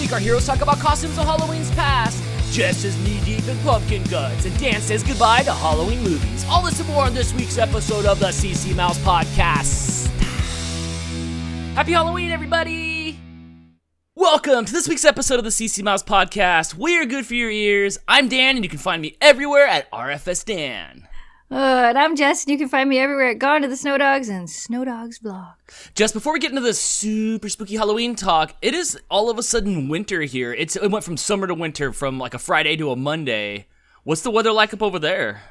week, our heroes talk about costumes of Halloween's past. Jess is knee-deep in pumpkin guts, and Dan says goodbye to Halloween movies. All this and more on this week's episode of the CC Mouse Podcast. Happy Halloween, everybody! Welcome to this week's episode of the CC Mouse Podcast. We are good for your ears. I'm Dan, and you can find me everywhere at RFS Dan. And I'm Jess, and you can find me everywhere at Gone to the Snow Dogs and Snow Dogs Vlog. Just before we get into the super spooky Halloween talk, it is all of a sudden winter here. It went from summer to winter, from like a Friday to a Monday. What's the weather like up over there?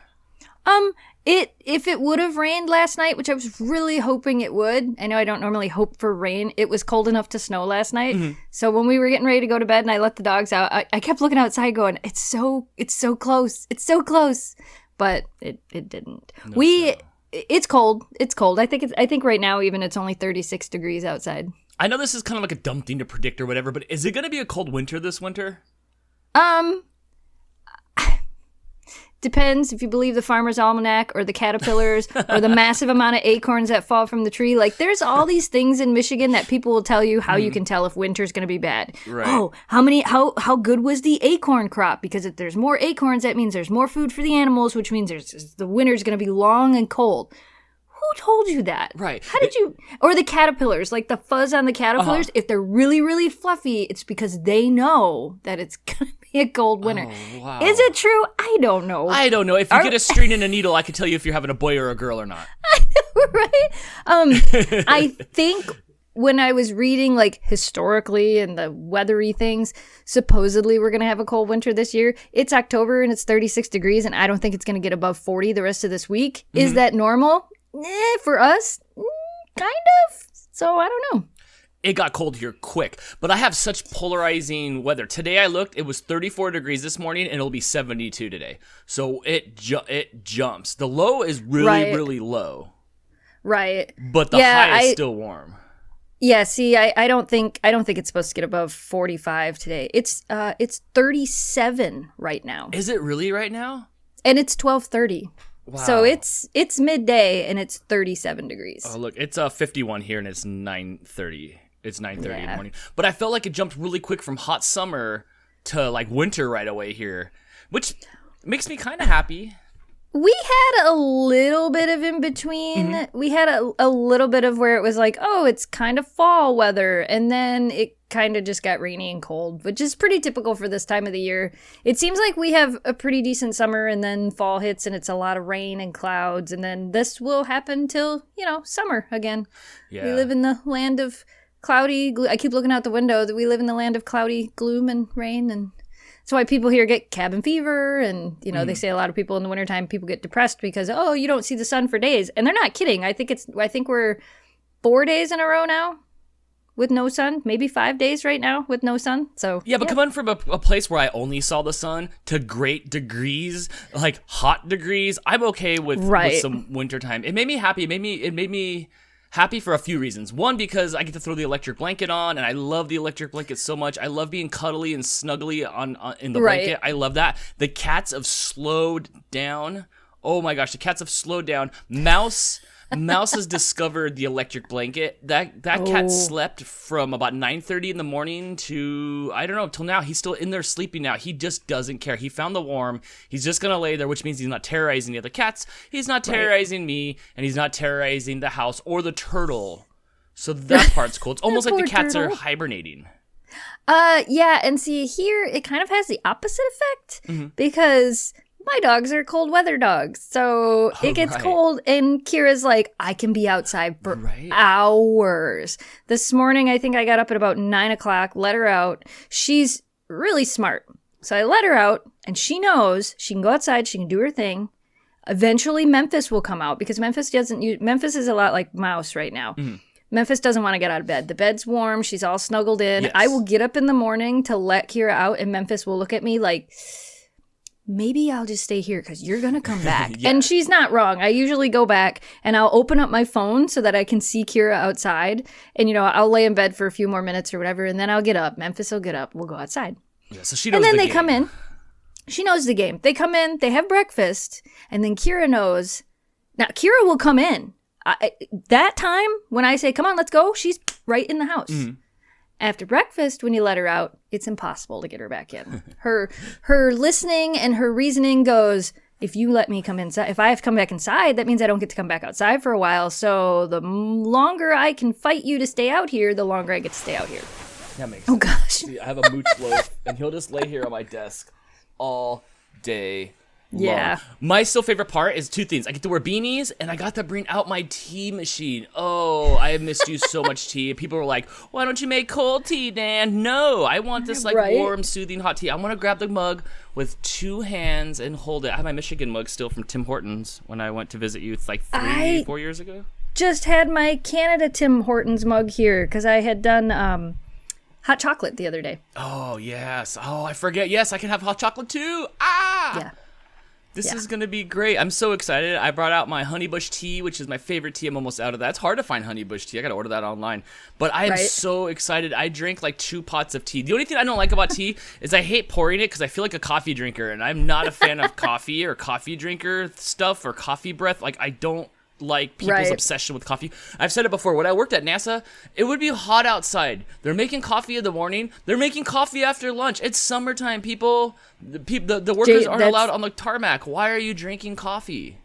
If it would have rained last night, which I was really hoping it would. I know I don't normally hope for rain. It was cold enough to snow last night. Mm-hmm. So when we were getting ready to go to bed and I let the dogs out, I kept looking outside going, it's so close. It's so close. But it didn't. No snow. It's cold. It's cold. I think right now even it's only 36 degrees outside. I know this is kind of like a dumb thing to predict or whatever, but is it going to be a cold winter this winter? Depends if you believe the Farmer's Almanac or the caterpillars or the massive amount of acorns that fall from the tree. Like, there's all these things in Michigan that people will tell you how you can tell if winter's going to be bad. Right. Oh, how good was the acorn crop? Because if there's more acorns, that means there's more food for the animals, which means the winter's going to be long and cold. Who told you that? Right. How did you... Or the caterpillars, like the fuzz on the caterpillars, if they're really, really fluffy, it's because they know that it's going to be a cold winter. Oh, wow. Is it true? I don't know. I don't know. If you get a string and a needle, I can tell you if you're having a boy or a girl or not. I know, right? I think when I was reading, like, historically and the weathery things, supposedly we're going to have a cold winter this year. It's October and it's 36 degrees, and I don't think it's going to get above 40 the rest of this week. Mm-hmm. Is that normal? For us, kind of. So I don't know. It got cold here quick, but I have such polarizing weather. Today I looked, it was 34 degrees this morning, and it'll be 72 today. So it jumps. The low is really low. Right. But the high is still warm. Yeah, see, I don't think it's supposed to get above 45 today. It's 37 right now. Is it really right now? And it's 12:30. Wow. So it's midday and it's 37 degrees. Oh, look, it's 51 here and it's 9:30. It's 9:30 in the morning. But I felt like it jumped really quick from hot summer to like winter right away here, which makes me kind of happy. We had a little bit of in between. Mm-hmm. We had a little bit of where it was like, oh, it's kind of fall weather. And then it kind of just got rainy and cold, which is pretty typical for this time of the year. It seems like we have a pretty decent summer and then fall hits and it's a lot of rain and clouds. And then this will happen till, summer again. Yeah. We live in the land of cloudy. I keep looking out the window that we live in the land of cloudy gloom and rain, and that's why people here get cabin fever, and, they say a lot of people in the wintertime, people get depressed because, you don't see the sun for days. And they're not kidding. I think we're 4 days in a row now with no sun, maybe 5 days right now with no sun. So yeah, but coming from a place where I only saw the sun to great degrees, like hot degrees, I'm okay with some wintertime. It made me happy. It made me happy for a few reasons. One, because I get to throw the electric blanket on, and I love the electric blanket so much. I love being cuddly and snuggly in the blanket. I love that. The cats have slowed down. Oh my gosh, the cats have slowed down. Mouse has discovered the electric blanket. That cat slept from about 9:30 in the morning to, I don't know, till now. He's still in there sleeping now. He just doesn't care. He found the warm. He's just going to lay there, which means he's not terrorizing the other cats. He's not terrorizing me, and he's not terrorizing the house or the turtle. So that part's cool. It's almost like the cats are hibernating. Yeah, and see, here it kind of has the opposite effect because my dogs are cold weather dogs. So it gets cold and Kira's like, I can be outside for hours. This morning, I think I got up at about 9 o'clock, let her out. She's really smart. So I let her out and she knows she can go outside. She can do her thing. Eventually Memphis will come out because Memphis is a lot like Mouse right now. Mm-hmm. Memphis doesn't want to get out of bed. The bed's warm. She's all snuggled in. Yes. I will get up in the morning to let Kira out and Memphis will look at me like, maybe I'll just stay here because you're going to come back. Yeah. And she's not wrong. I usually go back and I'll open up my phone so that I can see Kira outside. And, I'll lay in bed for a few more minutes or whatever. And then I'll get up. Memphis will get up. We'll go outside. Yeah, so she knows and then the they game. Come in. She knows the game. They come in. They have breakfast. And then Kira knows. Now, Kira will come in. That time when I say, come on, let's go, she's right in the house. Mm-hmm. After breakfast, when you let her out, it's impossible to get her back in. Her listening and her reasoning goes, if you let me come inside, if I have to come back inside, that means I don't get to come back outside for a while. So the longer I can fight you to stay out here, the longer I get to stay out here. That makes sense. Oh, gosh. See, I have a mooch loaf, and he'll just lay here on my desk all day long. Yeah. My still favorite part is two things. I get to wear beanies, and I got to bring out my tea machine. Oh, I have missed you so much, tea. People were like, why don't you make cold tea, Dan? No, I want this warm, soothing hot tea. I want to grab the mug with two hands and hold it. I have my Michigan mug still from Tim Hortons when I went to visit you. It's like 4 years ago. Just had my Canada Tim Hortons mug here because I had done hot chocolate the other day. Oh, yes. Oh, I forget. Yes, I can have hot chocolate too. Ah! Yeah. This is going to be great. I'm so excited. I brought out my honeybush tea, which is my favorite tea. I'm almost out of that. It's hard to find honeybush tea. I got to order that online. But I am so excited. I drank like 2 pots of tea. The only thing I don't like about tea is I hate pouring it because I feel like a coffee drinker. And I'm not a fan of coffee or coffee drinker stuff or coffee breath. Like, I don't like people's obsession with coffee. I've said it before. When I worked at NASA, it would be hot outside. They're making coffee in the morning. They're making coffee after lunch. It's summertime, people. The workers aren't allowed on the tarmac. Why are you drinking coffee?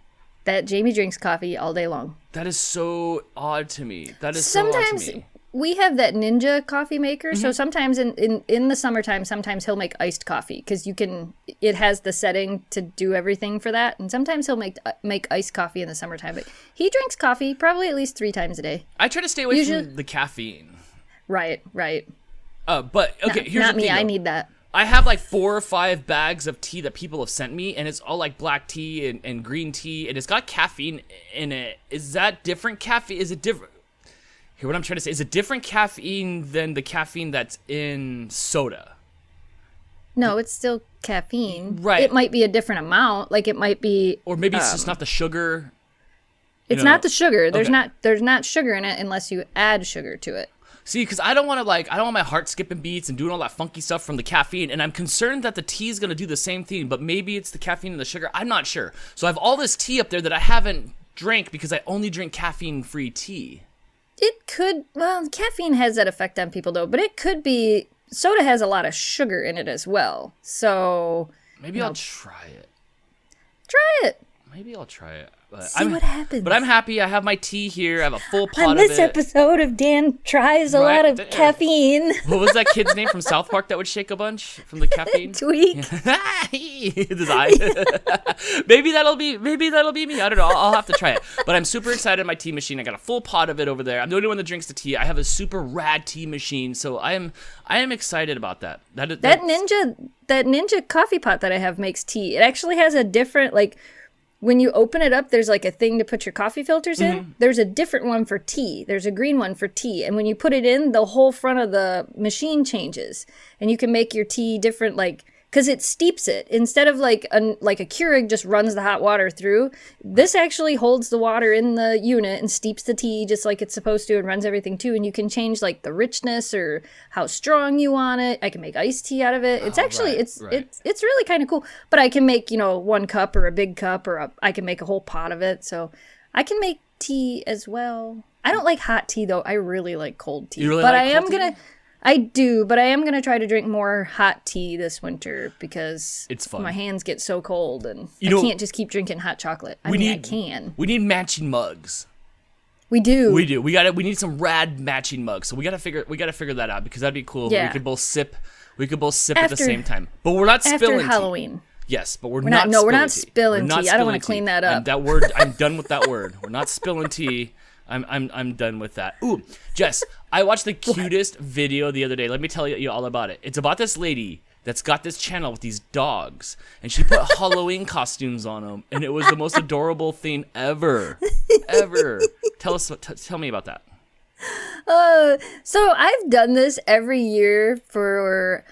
That Jamie drinks coffee all day long. That is so odd to me. Sometimes we have that Ninja coffee maker. Mm-hmm. So sometimes in the summertime, sometimes he'll make iced coffee because it has the setting to do everything for that. And sometimes he'll make iced coffee in the summertime. But he drinks coffee probably at least 3 times a day. I try to stay away from the caffeine. Right. But okay, here's not the thing. Me. I need that. I have like 4 or 5 bags of tea that people have sent me, and it's all like black tea and green tea, and it's got caffeine in it. Is that different caffeine? Is it different? Here, what I'm trying to say is it different caffeine than the caffeine that's in soda? No, it's still caffeine. Right. It might be a different amount. Like it might be, or maybe it's just not the sugar. It's not the sugar. There's not sugar in it unless you add sugar to it. See, because I don't want my heart skipping beats and doing all that funky stuff from the caffeine, and I'm concerned that the tea is going to do the same thing, but maybe it's the caffeine and the sugar. I'm not sure. So I have all this tea up there that I haven't drank because I only drink caffeine-free tea. It could, caffeine has that effect on people though, but it could be, soda has a lot of sugar in it as well. So maybe I'll try it. Try it. Maybe I'll try it. See what happens. But I'm happy. I have my tea here. I have a full pot on of it. this episode of Dan Tries a Lot of Caffeine. What was that kid's name from South Park that would shake a bunch from the caffeine? Tweak. His eye. Maybe that'll be me. I don't know. I'll have to try it. But I'm super excited. My tea machine. I got a full pot of it over there. I'm the only one that drinks the tea. I have a super rad tea machine, so I am excited about that. That Ninja coffee pot that I have makes tea. It actually has a different when you open it up, there's like a thing to put your coffee filters in. Mm-hmm. There's a different one for tea. There's a green one for tea. And when you put it in, the whole front of the machine changes. And you can make your tea different, because it steeps it. Instead of like a Keurig just runs the hot water through, this actually holds the water in the unit and steeps the tea just like it's supposed to and runs everything too. And you can change the richness or how strong you want it. I can make iced tea out of it. It's it's really kind of cool. But I can make 1 cup or a big cup or I can make a whole pot of it. So I can make tea as well. I don't like hot tea though. I really like cold tea. You really but like I am cold tea? I do, but I am going to try to drink more hot tea this winter because it's fun. My hands get so cold and I can't just keep drinking hot chocolate. I can. We need matching mugs. We do. We need some rad matching mugs. So we got to figure that out because that'd be cool. Yeah. We could both sip at the same time. But we're not spilling after Halloween. Tea. Yes, but we're not spilling tea. I don't want to clean that up. I'm done with that word. We're not spilling tea. I'm done with that. Ooh, Jess, I watched the cutest video the other day. Let me tell you all about it. It's about this lady that's got this channel with these dogs, and she put Halloween costumes on them, and it was the most adorable thing ever. Tell me about that. So I've done this every year for,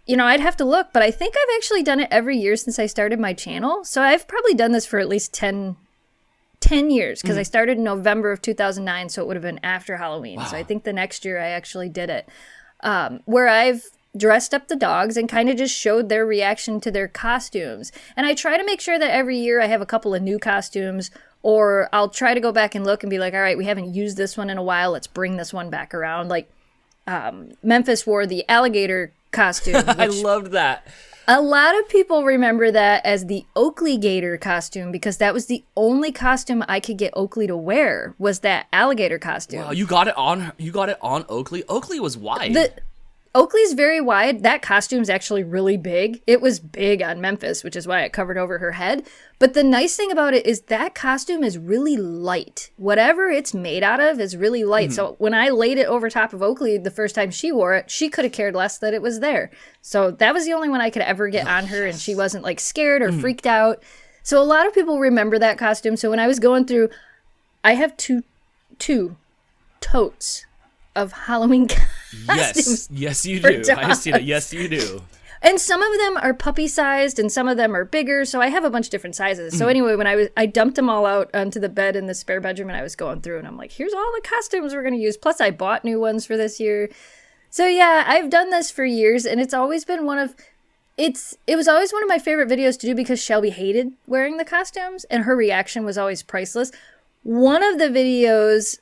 I'd have to look, but I think I've actually done it every year since I started my channel. So I've probably done this for at least 10 years because I started in November of 2009, so it would have been after Halloween. Wow. So I think the next year I actually did it, where I've dressed up the dogs and kind of just showed their reaction to their costumes. And I try to make sure that every year I have a couple of new costumes, or I'll try to go back and look and be like, all right, we haven't used this one in a while. Let's bring this one back around. Memphis wore the alligator costume. I loved that. A lot of people remember that as the Oakley Gator costume because that was the only costume I could get Oakley to wear was that alligator costume. Wow, you got it on Oakley? Oakley was wide. Oakley's very wide. That costume's actually really big. It was big on Memphis, which is why it covered over her head. But the nice thing about it is that costume is really light. Whatever it's made out of is really light. So when I laid it over top of Oakley the first time she wore it, she could have cared less that it was there. So that was the only one I could ever get on her, and she wasn't like scared or freaked out. So a lot of people remember that costume. So when I was going through, I have two totes of Halloween costumes. Yes, you do. I see that. Yes, you do. And some of them are puppy-sized, and some of them are bigger, so I have a bunch of different sizes. So anyway, when I dumped them all out onto the bed in the spare bedroom, and I was going through, and I'm like, here's all the costumes we're going to use. Plus, I bought new ones for this year. So yeah, I've done this for years, and it's always been it was always one of my favorite videos to do because Shelby hated wearing the costumes, and her reaction was always priceless. One of the videos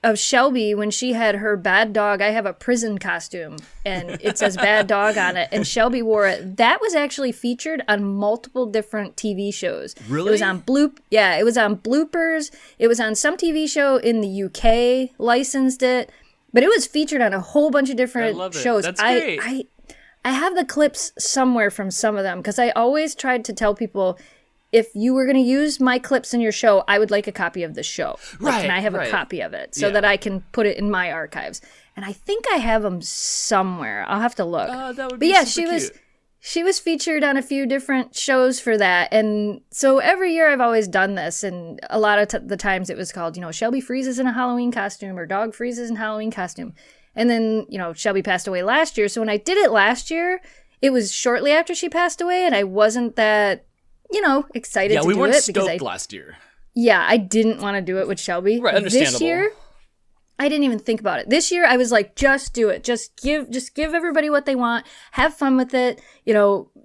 of Shelby when she had her bad dog, I have a prison costume and it says bad dog on it, and Shelby wore it. That was actually featured on multiple different TV shows. Really? It was on it was on Bloopers. It was on some TV show in the UK, licensed it, but it was featured on a whole bunch of different shows. That's great. I have the clips somewhere from some of them because I always tried to tell people, if you were going to use my clips in your show, I would like a copy of the show. Like, can I have a copy of it so that I can put it in my archives? And I think I have them somewhere. I'll have to look. That would be super cute. She was featured on a few different shows for that. And so every year I've always done this. And a lot of the times it was called, Shelby freezes in a Halloween costume or dog freezes in a Halloween costume. And then, Shelby passed away last year. So when I did it last year, it was shortly after she passed away. And I wasn't that excited to do it. Yeah, we weren't stoked last year. Yeah, I didn't want to do it with Shelby. Right, understandable. This year, I didn't even think about it. This year, I was like, just do it. Just give everybody what they want. Have fun with it.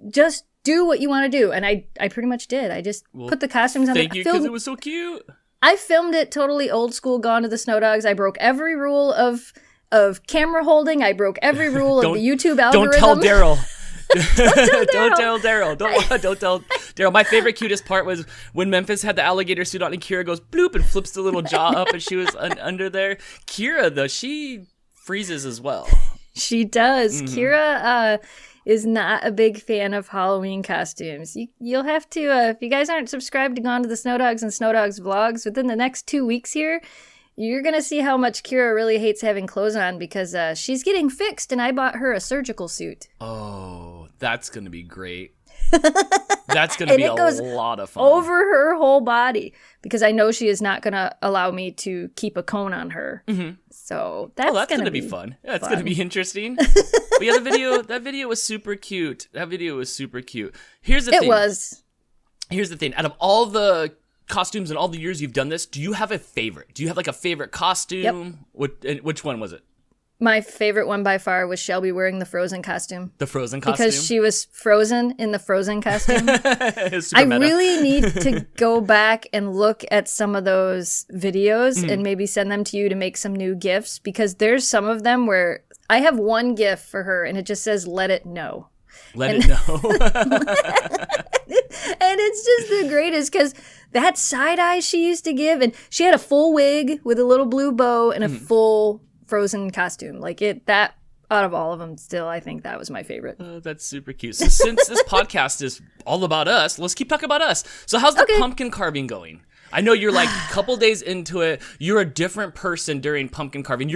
Just do what you want to do. And I pretty much did. I just put the costumes on. Thank you, because it was so cute. I filmed it totally old school, Gone to the Snow Dogs. I broke every rule of camera holding. I broke every rule of the YouTube algorithm. Don't tell Daryl. Don't tell Daryl. Don't tell Daryl. My favorite, cutest part was when Memphis had the alligator suit on and Kira goes bloop and flips the little jaw up and she was under there. Kira, though, she freezes as well. She does. Kira is not a big fan of Halloween costumes. You'll have to, if you guys aren't subscribed to Gone to the Snow Dogs and Snow Dogs vlogs, within the next 2 weeks here, you're going to see how much Kira really hates having clothes on because she's getting fixed and I bought her a surgical suit. Oh, that's going to be great. That's going to be a lot of fun. Over her whole body because I know she is not going to allow me to keep a cone on her. So that's going to be fun. Yeah, it's going to be interesting. But yeah, that video was super cute. Here's the thing. Here's the thing. Out of all the costumes and all the years you've done this, do you have a favorite? Do you have like a favorite costume? Yep. Which one was it? My favorite one by far was Shelby wearing the Frozen costume. The Frozen costume? Because she was frozen in the Frozen costume. I really need to go back and look at some of those videos and maybe send them to you to make some new GIFs because there's some of them where I have one GIF for her and it just says, let it know. Let it know. And it's just the greatest because that side eye she used to give, and she had a full wig with a little blue bow and a full Frozen costume. That out of all of them, still, I think that was my favorite. That's super cute. So since this podcast is all about us, let's keep talking about us. So how's the pumpkin carving going? I know you're like a couple days into it. You're a different person during pumpkin carving.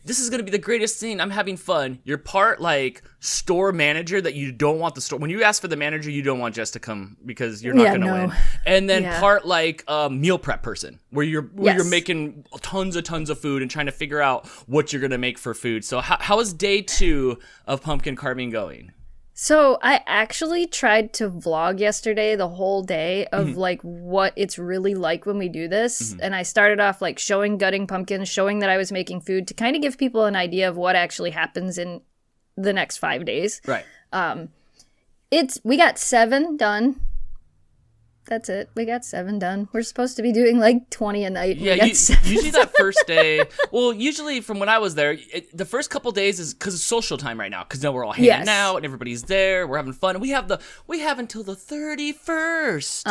This is going to be the greatest thing. I'm having fun. You're part like store manager that you don't want the store. When you ask for the manager, you don't want Jess to come because you're not going to win. And then part like meal prep person where you're making tons of food and trying to figure out what you're going to make for food. So how is day 2 of pumpkin carving going? So I actually tried to vlog yesterday the whole day of like what it's really like when we do this. And I started off like gutting pumpkins, showing that I was making food to kind of give people an idea of what actually happens in the next 5 days. Right. We got 7 done. That's it. We got 7 done. We're supposed to be doing like 20 a night. Yeah, usually that first day. Well, usually from when I was there, the first couple days is because it's social time right now. Because now we're all hanging out and everybody's there. We're having fun. We have until the 31st.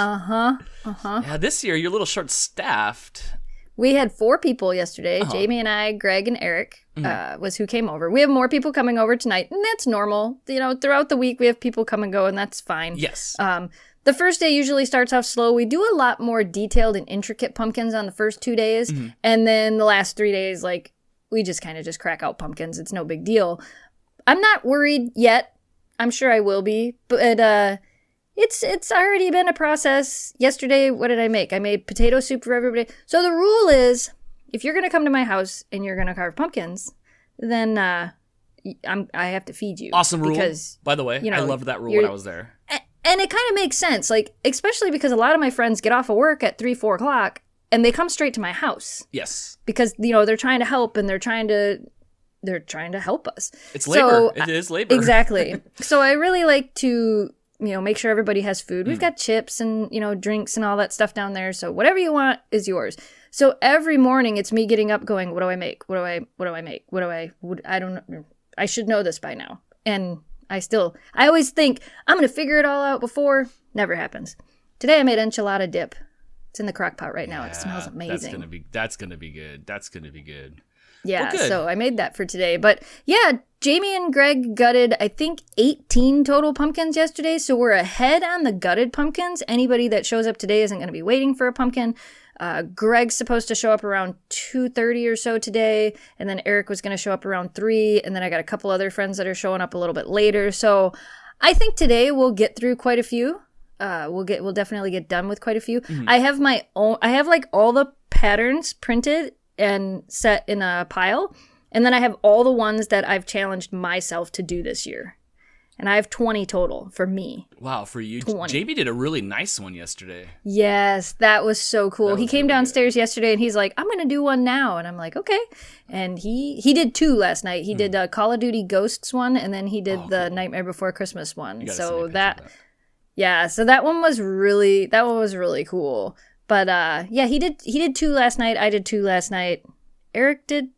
Yeah, this year you're a little short staffed. We had 4 people yesterday. Jamie and I, Greg and Eric was who came over. We have more people coming over tonight, and that's normal. Throughout the week we have people come and go, and that's fine. Yes. The first day usually starts off slow. We do a lot more detailed and intricate pumpkins on the first 2 days. And then the last 3 days, like, we just kind of just crack out pumpkins. It's no big deal. I'm not worried yet. I'm sure I will be. But it's already been a process. Yesterday, what did I make? I made potato soup for everybody. So the rule is, if you're going to come to my house and you're going to carve pumpkins, then I have to feed you. Awesome rule, because, by the way. I loved that rule when I was there. And it kind of makes sense, like, especially because a lot of my friends get off of work at 3, 4 o'clock, and they come straight to my house. Yes. Because, they're trying to help, and they're trying to help us. It's labor. It is labor. Exactly. So I really like to, make sure everybody has food. We've got chips and, drinks and all that stuff down there. So whatever you want is yours. So every morning it's me getting up going, what do I make? What do I make? I don't know. I should know this by now. And I always think I'm going to figure it all out before. Never happens. Today I made enchilada dip. It's in the crock pot right now. It smells amazing. That's going to be good. Yeah, so I made that for today. But yeah, Jamie and Greg gutted, I think, 18 total pumpkins yesterday. So we're ahead on the gutted pumpkins. Anybody that shows up today isn't going to be waiting for a pumpkin. Greg's supposed to show up around 2:30 or so today, and then Eric was going to show up around 3, and then I got a couple other friends that are showing up a little bit later. So I think today we'll get through quite a few. We'll definitely get done with quite a few. I have like all the patterns printed and set in a pile, and then I have all the ones that I've challenged myself to do this year. And I have 20 total for me. Wow, for you. 20. JB did a really nice one yesterday. Yes, that was so cool. He came downstairs yesterday and he's like, I'm going to do one now. And I'm like, okay. And he did 2 last night. He did a Call of Duty Ghosts one, and then he did the cool Nightmare Before Christmas one. So that one was really cool. But yeah, he did 2 last night. I did 2 last night. Eric did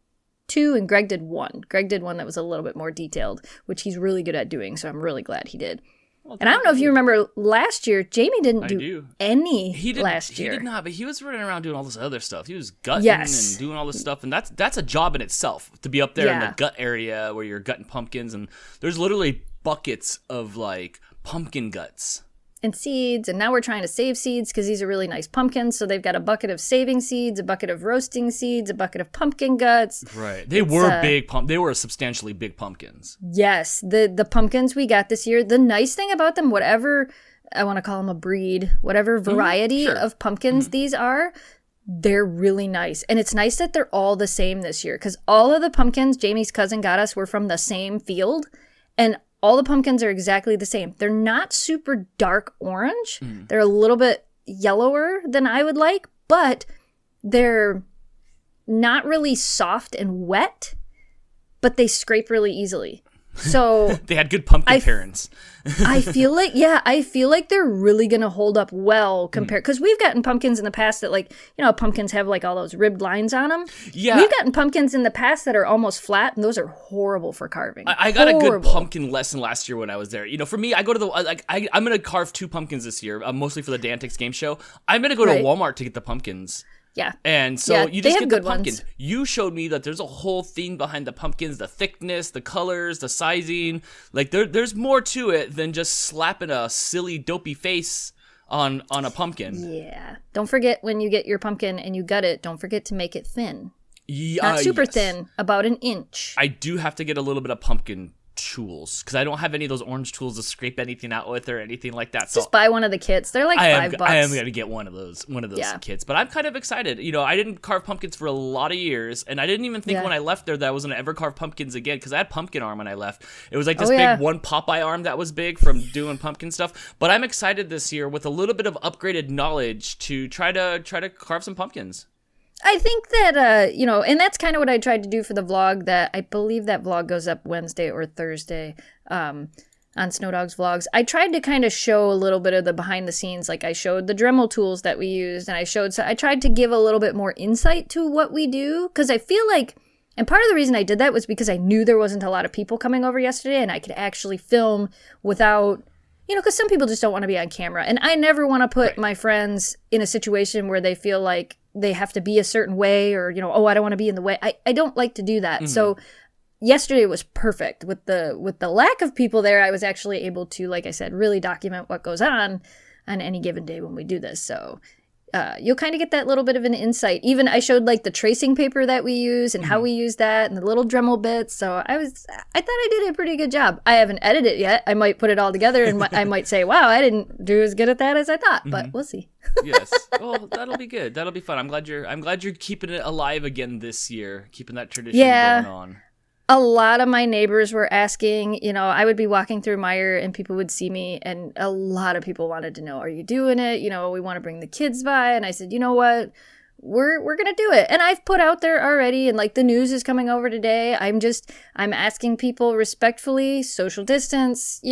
2 and Greg did 1. Greg did one that was a little bit more detailed, which he's really good at doing, so I'm really glad he did. Well, and I don't know if you remember last year, Jamie didn't do any last year. He did not, but he was running around doing all this other stuff. He was gutting and doing all this stuff, and that's a job in itself, to be up there in the gut area where you're gutting pumpkins, and there's literally buckets of like pumpkin guts. And seeds, and now we're trying to save seeds because these are really nice pumpkins. So they've got a bucket of saving seeds, a bucket of roasting seeds, a bucket of pumpkin guts. Right. They were big. They were substantially big pumpkins. Yes. The pumpkins we got this year, the nice thing about them, whatever, I want to call them a breed, whatever variety of pumpkins these are, they're really nice. And it's nice that they're all the same this year because all of the pumpkins Jamie's cousin got us were from the same field. And all the pumpkins are exactly the same. They're not super dark orange. They're a little bit yellower than I would like, but they're not really soft and wet, but they scrape really easily. So they had good pumpkin parents. I feel like they're really going to hold up well compared, because we've gotten pumpkins in the past that, like, pumpkins have like all those ribbed lines on them. Yeah. We've gotten pumpkins in the past that are almost flat, and those are horrible for carving. I got a good pumpkin lesson last year when I was there. For me, I go to I'm going to carve 2 pumpkins this year, mostly for the Dantics game show. I'm going to go to Walmart to get the pumpkins. Yeah. And so you just get the pumpkins. Ones. You showed me that there's a whole theme behind the pumpkins, the thickness, the colors, the sizing. Like there's more to it than just slapping a silly dopey face on a pumpkin. Yeah. Don't forget, when you get your pumpkin and you gut it, don't forget to make it thin. Not super thin, about an inch. I do have to get a little bit of pumpkin tools because I don't have any of those orange tools to scrape anything out with or anything like that. So just buy one of the kits. They're like $5. I am going to get one of those kits, but I'm kind of excited. I didn't carve pumpkins for a lot of years, and I didn't even think when I left there that I was going to ever carve pumpkins again because I had pumpkin arm when I left. It was like this big one Popeye arm that was big from doing pumpkin stuff. But I'm excited this year with a little bit of upgraded knowledge to try to carve some pumpkins. I think that, and that's kind of what I tried to do for the vlog. That I believe that vlog goes up Wednesday or Thursday. on Snow Dogs Vlogs, I tried to kind of show a little bit of the behind the scenes. Like I showed the Dremel tools that we used, and I tried to give a little bit more insight to what we do, because I feel like, and part of the reason I did that was because I knew there wasn't a lot of people coming over yesterday, and I could actually film without, because some people just don't want to be on camera, and I never want to put my friends in a situation where they feel like they have to be a certain way, or oh, I don't want to be in the way. I don't like to do that. Mm-hmm. So yesterday was perfect. With the lack of people there, I was actually able to, like I said, really document what goes on any given day when we do this. So you'll kind of get that little bit of an insight. Even I showed like the tracing paper that we use and how we use that, and the little Dremel bits. So I thought I did a pretty good job. I haven't edited it yet. I might put it all together, and I might say, wow, I didn't do as good at that as I thought, but we'll see. Yes. Well, that'll be good. That'll be fun. I'm glad you're keeping it alive again this year, keeping that tradition going on. A lot of my neighbors were asking, I would be walking through Meyer and people would see me, and a lot of people wanted to know, are you doing it? We want to bring the kids by. And I said, you know what? We're going to do it. And I've put out there already, and like the news is coming over today. I'm asking people respectfully, social distance,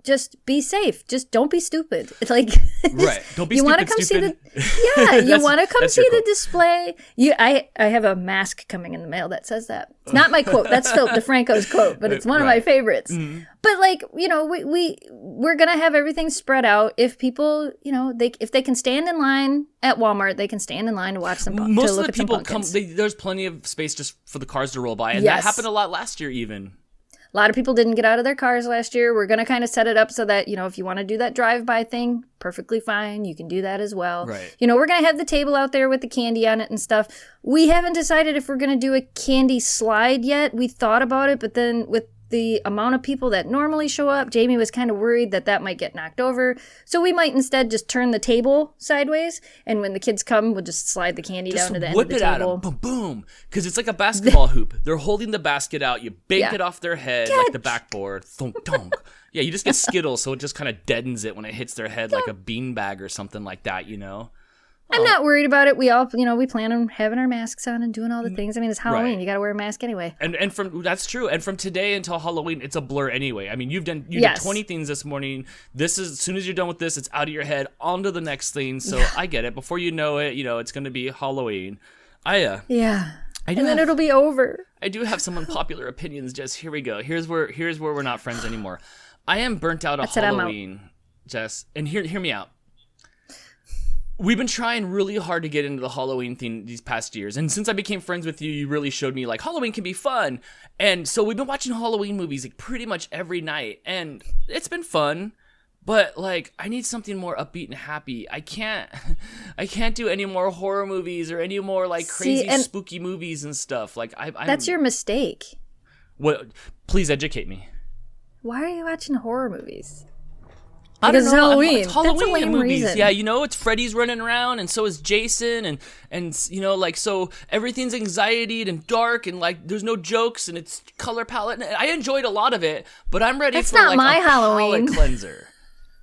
just be safe. Just don't be stupid. It's like, right. Don't be stupid. You want to come see the display. I have a mask coming in the mail that says that. It's not my quote. That's Philip DeFranco's quote, but it's one of my favorites. Mm-hmm. But like, we're going to have everything spread out. If people, if they can stand in line at Walmart, they can stand in line to watch some pumpkins. Most of the people come, there's plenty of space just for the cars to roll by. And that happened a lot last year even. A lot of people didn't get out of their cars last year. We're going to kind of set it up so that, if you want to do that drive-by thing, perfectly fine. You can do that as well. Right. We're going to have the table out there with the candy on it and stuff. We haven't decided if we're going to do a candy slide yet. We thought about it, but then with the amount of people that normally show up, Jamie was kind of worried that might get knocked over. So we might instead just turn the table sideways, and when the kids come, we'll just slide the candy down to the end of the table. Whip it at them. Boom, boom. Because it's like a basketball hoop. They're holding the basket out. You bank it off their head like the backboard. Thunk, thunk. Yeah, you just get Skittles, so it just kind of deadens it when it hits their head like a beanbag or something like that, I'm not worried about it. We all, we plan on having our masks on and doing all the things. I mean, it's Halloween. Right. You got to wear a mask anyway. And from that's true. And from today until Halloween, it's a blur anyway. I mean, you did 20 things this morning. This is, as soon as you're done with this, it's out of your head, on to the next thing. So I get it. Before you know it, it's going to be Halloween. And then it'll be over. I do have some unpopular opinions, Jess. Here we go. Here's where we're not friends anymore. I am burnt out of Halloween, Jess. And hear me out. We've been trying really hard to get into the Halloween thing these past years. And since I became friends with you, you really showed me, like, Halloween can be fun. And so we've been watching Halloween movies, like, pretty much every night. And it's been fun. But, like, I need something more upbeat and happy. I can't do any more horror movies or any more, like, crazy, spooky movies and stuff. Like, that's your mistake. What? Please educate me. Why are you watching horror movies? Because it's Halloween. It's Halloween That's a lame movies. Reason. Yeah, it's Freddy's running around, and so is Jason, and so everything's anxiety and dark, and like there's no jokes, and it's color palette. And I enjoyed a lot of it, but I'm ready for like a Halloween palette cleanser.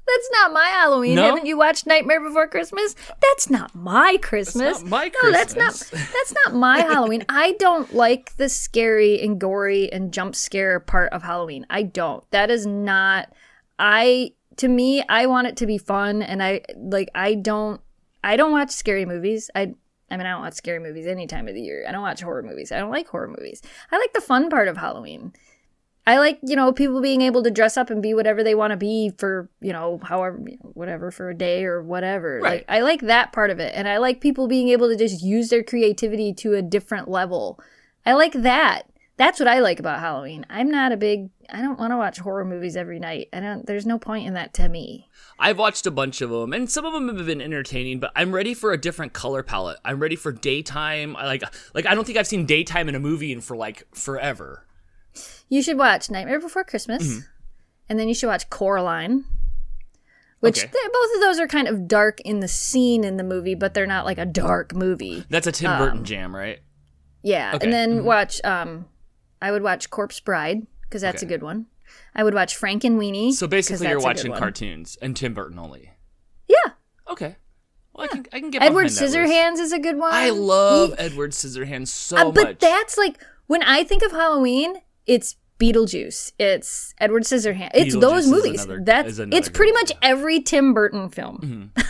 That's not my Halloween. No? Haven't you watched Nightmare Before Christmas? That's not my Christmas. That's not my Christmas. No, that's not my Halloween. I don't like the scary and gory and jump scare part of Halloween. I don't. That is not. To me, I want it to be fun, and I don't watch scary movies. I don't watch scary movies any time of the year. I don't watch horror movies. I don't like horror movies. I like the fun part of Halloween. I like, people being able to dress up and be whatever they want to be for, however, whatever, for a day or whatever. Right. Like, I like that part of it, and I like people being able to just use their creativity to a different level. I like that. That's what I like about Halloween. I don't want to watch horror movies every night. There's no point in that to me. I've watched a bunch of them, and some of them have been entertaining, but I'm ready for a different color palette. I'm ready for daytime. I don't think I've seen daytime in a movie in for like forever. You should watch Nightmare Before Christmas, and then you should watch Coraline, which both of those are kind of dark in the scene in the movie, but they're not like a dark movie. That's a Tim Burton jam, right? Yeah, okay. And then watch... I would watch Corpse Bride, because that's a good one. I would watch Frank and Weenie. So basically you're watching cartoons and Tim Burton only. Yeah. Okay. Well, yeah. I can get Edward behind that Scissorhands list. Is a good one. I love Edward Scissorhands so much. But that's like, when I think of Halloween, it's Beetlejuice. It's Edward Scissorhands. It's those movies. It's pretty much every Tim Burton film. Mm-hmm.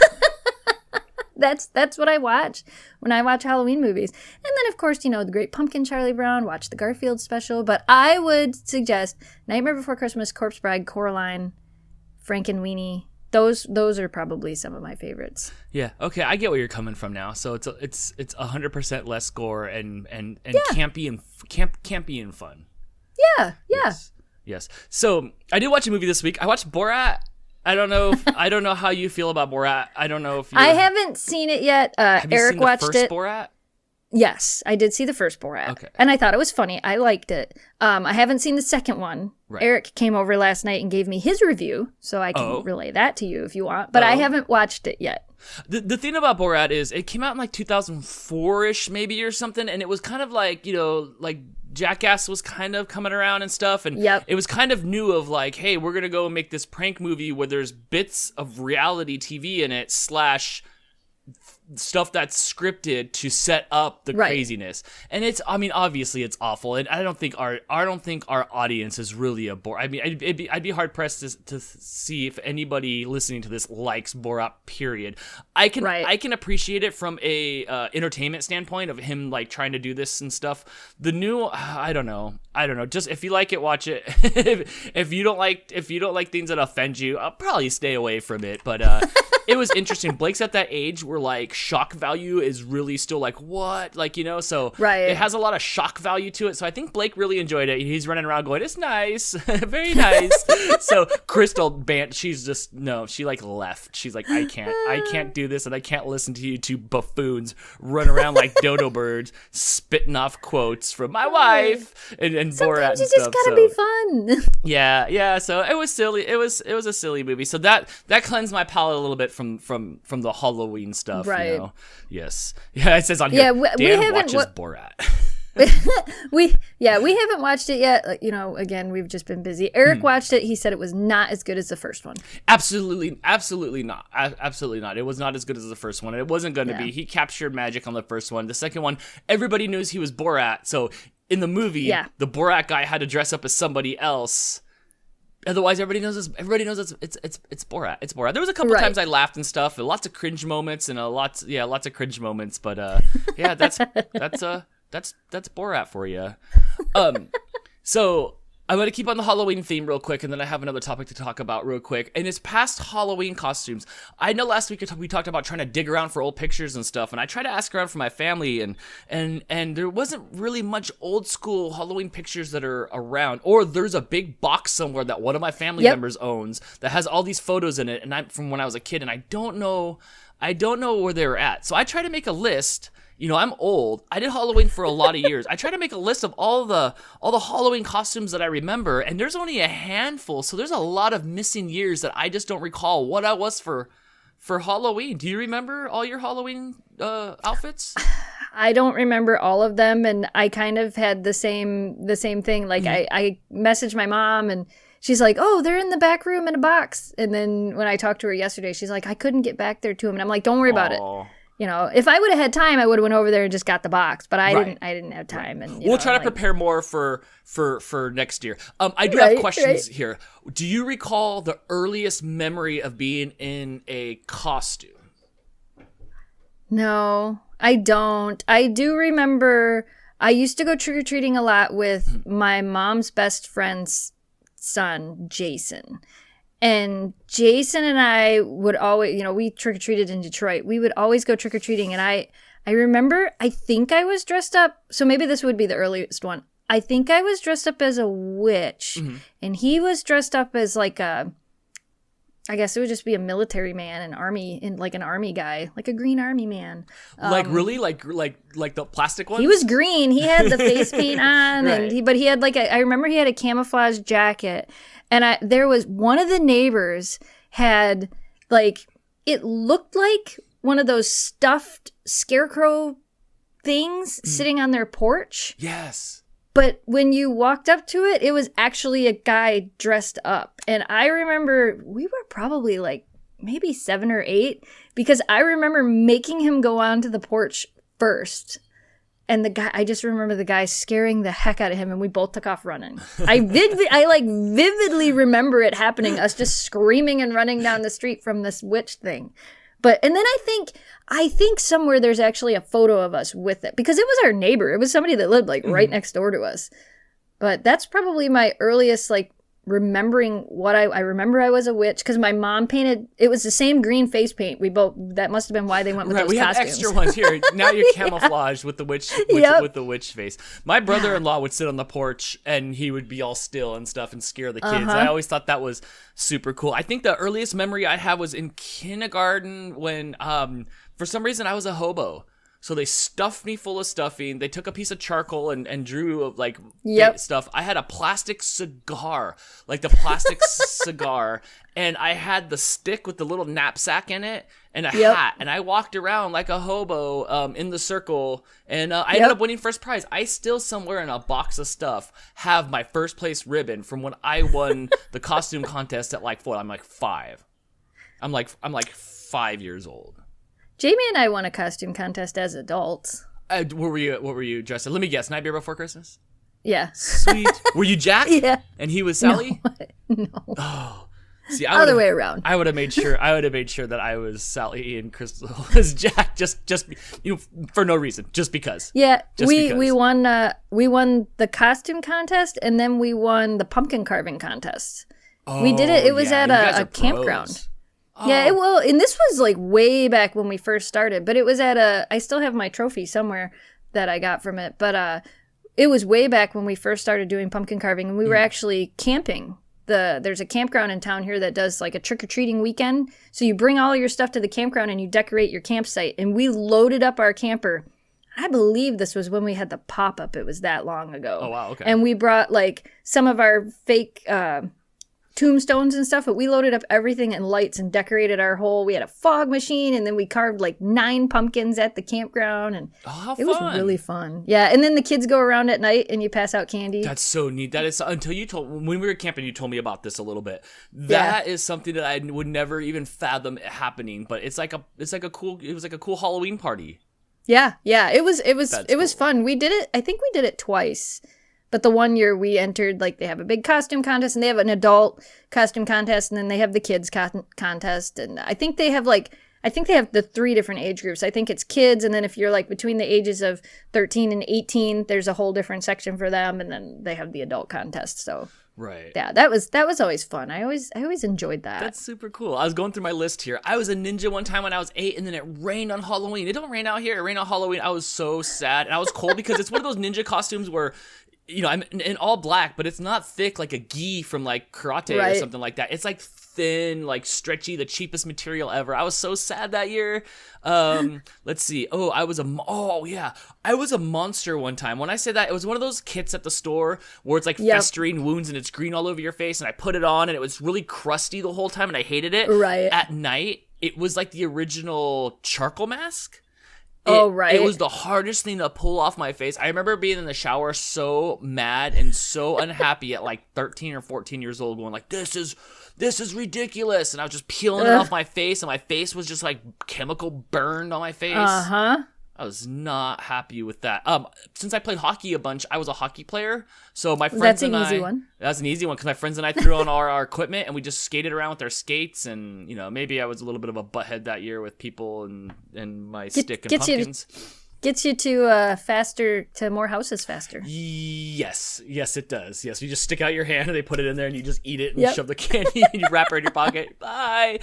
That's what I watch when I watch Halloween movies. And then, of course, The Great Pumpkin, Charlie Brown, watch the Garfield special. But I would suggest Nightmare Before Christmas, Corpse Bride, Coraline, Frankenweenie. Those are probably some of my favorites. Yeah. Okay, I get where you're coming from now. So it's 100% less gore and campy and fun. Yeah. Yes. So I did watch a movie this week. I watched Borat. I don't know how you feel about Borat. I don't know if I haven't seen it yet. Have you Eric seen the watched first it. Borat? Yes, I did see the first Borat. Okay. And I thought it was funny. I liked it. I haven't seen the second one. Right. Eric came over last night and gave me his review, so I can relay that to you if you want. But I haven't watched it yet. The thing about Borat is it came out in like 2004-ish maybe or something, and it was kind of like, like Jackass was kind of coming around and stuff, and it was kind of new of like, hey, we're going to go and make this prank movie where there's bits of reality TV in it / stuff that's scripted to set up the craziness. And obviously it's awful, and I don't think our audience is really a Borat. I mean, I'd be hard pressed to see if anybody listening to this likes Borat, period. I can appreciate it from a entertainment standpoint of him like trying to do this and stuff. The new I don't know, just if you like it, watch it. if you don't like things that offend you, I'll probably stay away from it. But it was interesting. Blake's at that age where like shock value is really still like, what? Like, so it has a lot of shock value to it. So I think Blake really enjoyed it. He's running around going, it's nice. Very nice. So Crystal she like left. She's like, I can't do this, and I can't listen to you two buffoons run around like dodo birds spitting off quotes from my wife and Borat and stuff. Sometimes you just gotta be fun. Yeah. So it was silly. It was a silly movie. So that cleansed my palate a little bit from the Halloween stuff. Right. Yes. Yeah. It says on here. Dan watches Borat. we haven't watched it yet. Again, we've just been busy. Eric watched it. He said it was not as good as the first one. Absolutely not. Absolutely not. It was not as good as the first one. It wasn't going to be. He captured magic on the first one. The second one, everybody knows he was Borat. So in the movie, the Borat guy had to dress up as somebody else. Otherwise, everybody knows it's Borat. It's Borat. There was a couple times I laughed and stuff, and lots of cringe moments, and lots of cringe moments. But that's Borat for you. So I'm going to keep on the Halloween theme real quick, and then I have another topic to talk about real quick. And it's past Halloween costumes. I know last week we talked about trying to dig around for old pictures and stuff, and I tried to ask around for my family, and there wasn't really much old school Halloween pictures that are around. Or there's a big box somewhere that one of my family members owns that has all these photos in it, and I'm from when I was a kid, and I don't know where they were at. So I tried to make a list. I'm old. I did Halloween for a lot of years. I tried to make a list of all the Halloween costumes that I remember, and there's only a handful. So there's a lot of missing years that I just don't recall what I was for Halloween. Do you remember all your Halloween outfits? I don't remember all of them, and I kind of had the same thing. Like I messaged my mom, and she's like, "Oh, they're in the back room in a box." And then when I talked to her yesterday, she's like, "I couldn't get back there to them," and I'm like, "Don't worry about it." If I would have had time, I would have went over there and just got the box, but I didn't have time. And we'll try to prepare more for next year. I do have questions here. Do you recall the earliest memory of being in a costume? No, I don't. I do remember I used to go trick-or-treating a lot with my mom's best friend's son, Jason. And Jason and I would always, we trick-or-treated in Detroit. We would always go trick-or-treating. And I remember, I think I was dressed up. So maybe this would be the earliest one. I think I was dressed up as a witch. Mm-hmm. And he was dressed up as like I guess it would just be a military man, an army guy, like a green army man. Really? Like the plastic one? He was green. He had the face paint on. But he had I remember he had a camouflage jacket. And there was one of the neighbors had it looked like one of those stuffed scarecrow things sitting on their porch. Yes. But when you walked up to it, it was actually a guy dressed up. And I remember we were probably maybe 7 or 8 because I remember making him go onto the porch first. And I just remember the guy scaring the heck out of him, and we both took off running. I vividly remember it happening, us just screaming and running down the street from this witch thing. And then I think somewhere there's actually a photo of us with it, because it was our neighbor. It was somebody that lived like right next door to us. But that's probably my earliest like remembering what I remember. I was a witch because my mom painted. It was the same green face paint. That must have been why they went with those we costumes. We have extra ones here. Now you're camouflaged with the witch with the witch face. My brother-in-law would sit on the porch and he would be all still and stuff and scare the kids. I always thought that was super cool. I think the earliest memory I have was in kindergarten when for some reason I was a hobo. So they stuffed me full of stuffing. They took a piece of charcoal and drew like stuff. I had a plastic cigar, like the plastic cigar, and I had the stick with the little knapsack in it and a hat. And I walked around like a hobo in the circle, and I ended up winning first prize. I still somewhere in a box of stuff have my first place ribbon from when I won the costume contest at like 4. I'm like 5. I'm like 5 years old. Jamie and I won a costume contest as adults. What were you dressed as? Let me guess. Nightmare Before Christmas? Yeah. Sweet. Were you Jack? Yeah. And he was Sally? No. Oh. See, other way around. I would have made sure that I was Sally and Crystal was Jack just for no reason, just because. Yeah. We won the costume contest, and then we won the pumpkin carving contest. Oh, we did it. It was at a campground. Oh. Yeah, and this was like way back when we first started, but it was I still have my trophy somewhere that I got from it, but it was way back when we first started doing pumpkin carving, and we were actually camping. There's a campground in town here that does like a trick-or-treating weekend, so you bring all your stuff to the campground and you decorate your campsite, and we loaded up our camper. I believe this was when we had the pop-up. It was that long ago. Oh, wow, okay. And we brought like some of our fake tombstones and stuff, but we loaded up everything and lights and decorated our we had a fog machine, and then we carved like 9 pumpkins at the campground, and it was really fun. Yeah, and then the kids go around at night and you pass out candy. That's so neat. That is when we were camping, you told me about this a little bit. That is something that I would never even fathom happening, but it was like a cool Halloween party. Yeah, it was fun. We did it. I think we did it twice. But the one year we entered, like, they have a big costume contest, and they have an adult costume contest, and then they have the kids contest. And I think they have the 3 different age groups. I think it's kids, and then if you're like between the ages of 13 and 18, there's a whole different section for them, and then they have the adult contest. So right, yeah, that was always fun. I always enjoyed that. That's super cool. I was going through my list here. I was a ninja one time when I was 8, and then it rained on Halloween. It don't rain out here. It rained on Halloween. I was so sad, and I was cold because it's one of those ninja costumes where, you know, I'm in all black, but it's not thick like a gi from like karate or something like that. It's like thin, like stretchy, the cheapest material ever. I was so sad that year. Let's see. I was a monster one time. When I say that, it was one of those kits at the store where it's like festering wounds and it's green all over your face, and I put it on and it was really crusty the whole time and I hated it. Right. At night, it was like the original charcoal mask. It was the hardest thing to pull off my face. I remember being in the shower so mad and so unhappy at like 13 or 14 years old, going like, this is ridiculous. And I was just peeling it off my face, and my face was just like chemical burned on my face. I was not happy with that. Since I played hockey a bunch, I was a hockey player. So my friends and I... That's an easy one. That's an easy one, because my friends and I threw on our equipment, and we just skated around with our skates. And, you know, maybe I was a little bit of a butthead that year with people and my stick and pumpkins. Gets you to more houses faster. Yes, it does. Yes, you just stick out your hand and they put it in there and you just eat it and shove the candy and you wrap it in your pocket. Bye.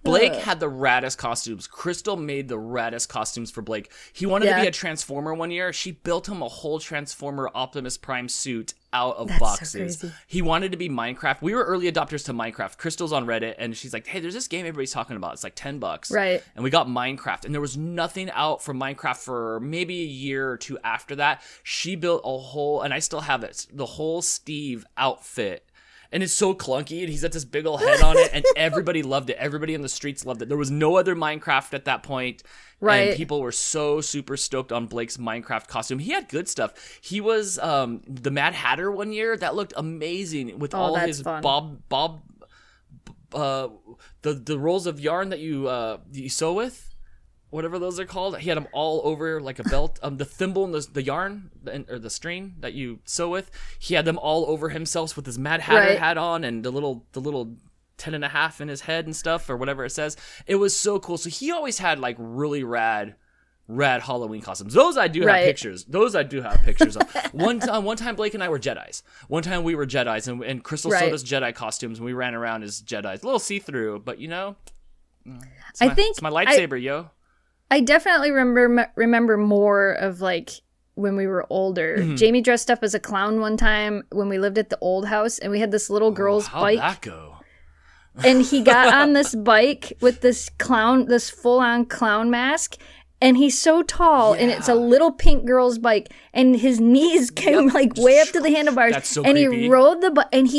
Blake had the raddest costumes. Crystal made the raddest costumes for Blake. He wanted to be a Transformer one year. She built him a whole Transformer Optimus Prime suit out of boxes. So he wanted to be Minecraft. We were early adopters to Minecraft. Crystal's on Reddit and she's like, hey, there's this game everybody's talking about. It's like $10. Right. And we got Minecraft, and there was nothing out for Minecraft for maybe a year or 2 after that. She built a whole, and I still have it, the whole Steve outfit. And it's so clunky, and he's got this big old head on it, and everybody loved it. Everybody in the streets loved it. There was no other Minecraft at that point. Right. And people were so super stoked on Blake's Minecraft costume. He had good stuff. He was the Mad Hatter one year. That looked amazing with all his fun. the rolls of yarn that you sew with. whatever those are called. He had them all over like a belt. The thimble and the yarn or the string that you sew with. He had them all over himself with his Mad Hatter hat on and the little 10.5 in his head and stuff, or whatever it says. It was so cool. So he always had like really rad Halloween costumes. Those I do have pictures. Of. One time Blake and I were Jedis. One time we were Jedis, and Crystal sewed us Jedi costumes, and we ran around as Jedis. A little see-through, but it's my lightsaber, yo. I definitely remember more of like when we were older. Mm-hmm. Jamie dressed up as a clown one time when we lived at the old house, and we had this little girl's bike. How'd that go? And he got on this bike with this full-on clown mask. And he's so tall, and it's a little pink girl's bike, and his knees came like way up to the handlebars. That's so and creepy. He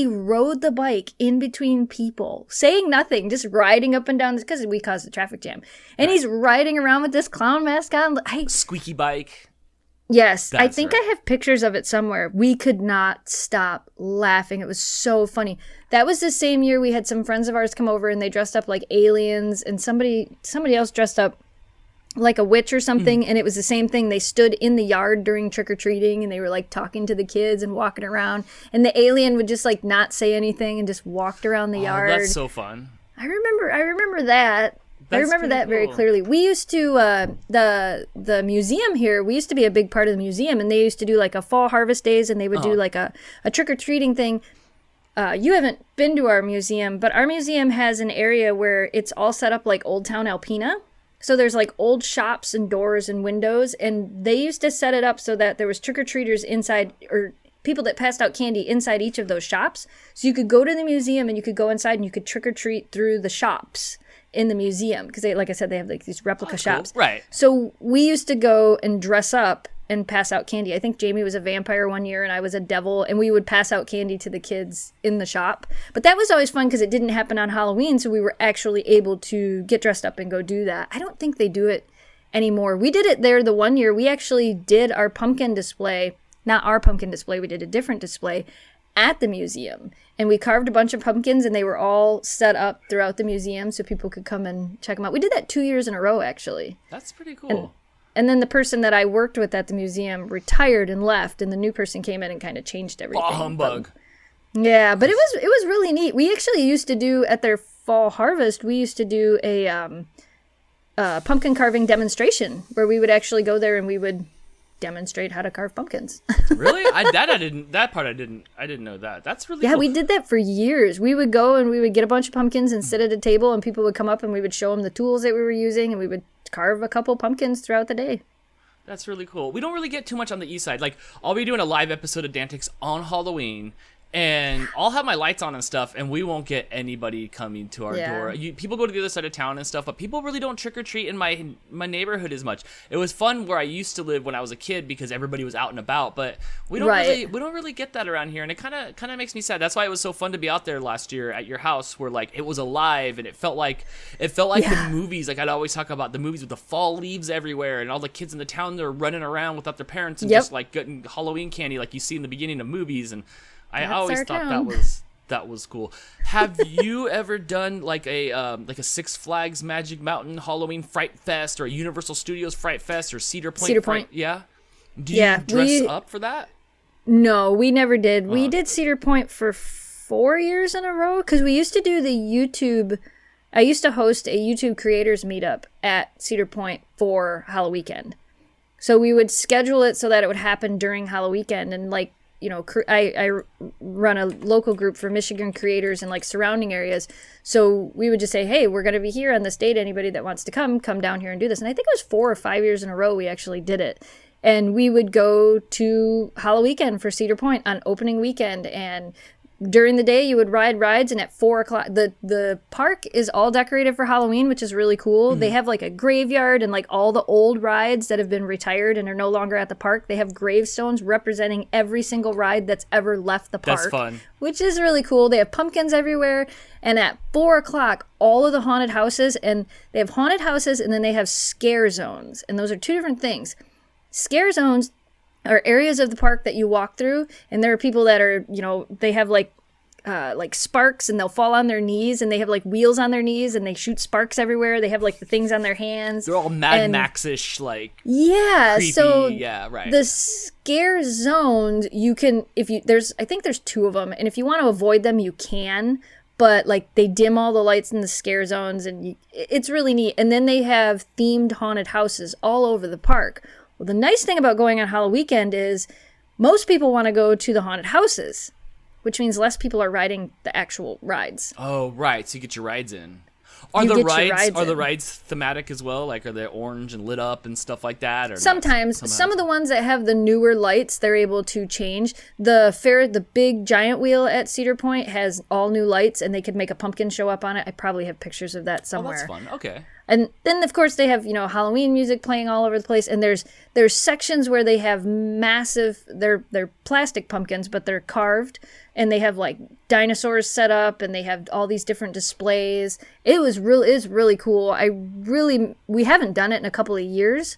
rode the bike in between people, saying nothing, just riding up and down because we caused a traffic jam. And he's riding around with this clown mask on. Squeaky bike. Yes, I think I have pictures of it somewhere. We could not stop laughing. It was so funny. That was the same year we had some friends of ours come over, and they dressed up like aliens, and somebody else dressed up like a witch or something, and it was the same thing. They stood in the yard during trick-or-treating, and they were like talking to the kids and walking around, and the alien would just like not say anything and just walked around the yard. That's so fun. I remember that. I remember that very clearly. We used to the museum here. We used to be a big part of the museum, and they used to do like a fall harvest days, and they would do like a trick-or-treating thing. You haven't been to our museum, but our museum has an area where it's all set up like Old Town Alpena. So there's like old shops and doors and windows, and they used to set it up so that there was trick-or-treaters inside, or people that passed out candy inside each of those shops. So you could go to the museum and you could go inside and you could trick-or-treat through the shops in the museum, because like I said, they have like these replica shops. Cool. Right. So we used to go and dress up and pass out candy. I think Jamie was a vampire one year and I was a devil, and we would pass out candy to the kids in the shop. But that was always fun because it didn't happen on Halloween, so we were actually able to get dressed up and go do that. I don't think they do it anymore. We did it there the one year. We actually did our pumpkin display, not our pumpkin display, we did a different display at the museum. And we carved a bunch of pumpkins, and they were all set up throughout the museum so people could come and check them out. We did that 2 years in a row, actually. That's pretty cool. And then the person that I worked with at the museum retired and left, and the new person came in and kind of changed everything. Bah humbug. Yeah, but it was really neat. We actually used to do at their fall harvest. We used to do a pumpkin carving demonstration where we would actually go there and we would demonstrate how to carve pumpkins. Really? I didn't know that. That's really cool. Yeah, we did that for years. We would go and we would get a bunch of pumpkins and sit at a table, and people would come up and we would show them the tools that we were using, and we would carve a couple pumpkins throughout the day. That's really cool. We don't really get too much on the east side. Like, I'll be doing a live episode of Dantix on Halloween, and I'll have my lights on and stuff, and we won't get anybody coming to our door. People go to the other side of town and stuff, but people really don't trick-or-treat in my neighborhood as much. It was fun where I used to live when I was a kid because everybody was out and about, but we don't really get that around here, and it kind of makes me sad. That's why it was so fun to be out there last year at your house, where like it was alive, and it felt like the movies. Like I'd always talk about the movies with the fall leaves everywhere, and all the kids in the town, they're running around without their parents and just like getting Halloween candy like you see in the beginning of movies. And I always thought that was cool. Have you ever done like a Six Flags Magic Mountain Halloween Fright Fest, or a Universal Studios Fright Fest, or Cedar Point? Yeah. Do you dress up for that? No, we never did. We did Cedar Point for 4 years in a row because we used to do the YouTube. I used to host a YouTube creators meetup at Cedar Point for Halloween. So we would schedule it so that it would happen during Halloween, and like, you know, I run a local group for Michigan creators in like surrounding areas. So we would just say, hey, we're going to be here on this date. Anybody that wants to come down here and do this. And I think it was 4 or 5 years in a row we actually did it. And we would go to Halloween for Cedar Point on opening weekend, and during the day you would ride rides, and at 4 o'clock the park is all decorated for Halloween, which is really cool. They have like a graveyard, and like all the old rides that have been retired and are no longer at the park, they have gravestones representing every single ride that's ever left the park. That's fun. Which is really cool. They have pumpkins everywhere, and at 4 o'clock all of the haunted houses, and they have haunted houses and then they have scare zones, and those are two different things. Scare zones are areas of the park that you walk through, and there are people that are, you know, they have like like sparks, and they'll fall on their knees, and they have like wheels on their knees, and they shoot sparks everywhere. They have like the things on their hands. They're all Mad Max-ish, like creepy. So right. The scare zones, you can I think there's 2 of them, and if you want to avoid them, you can. But like they dim all the lights in the scare zones, and it's really neat. And then they have themed haunted houses all over the park. Well, the nice thing about going on Halloween weekend is most people want to go to the haunted houses, which means less people are riding the actual rides. Oh, right. So you get your rides in. Are the rides thematic as well? Like, are they orange and lit up and stuff like that? Or Sometimes. Some of the ones that have the newer lights, they're able to change. The big giant wheel at Cedar Point has all new lights, and they could make a pumpkin show up on it. I probably have pictures of that somewhere. Oh, that's fun. Okay. And then, of course, they have, Halloween music playing all over the place. And there's sections where they have massive, they're plastic pumpkins, but they're carved. And they have, like, dinosaurs set up, and they have all these different displays. It is really cool. We haven't done it in a couple of years.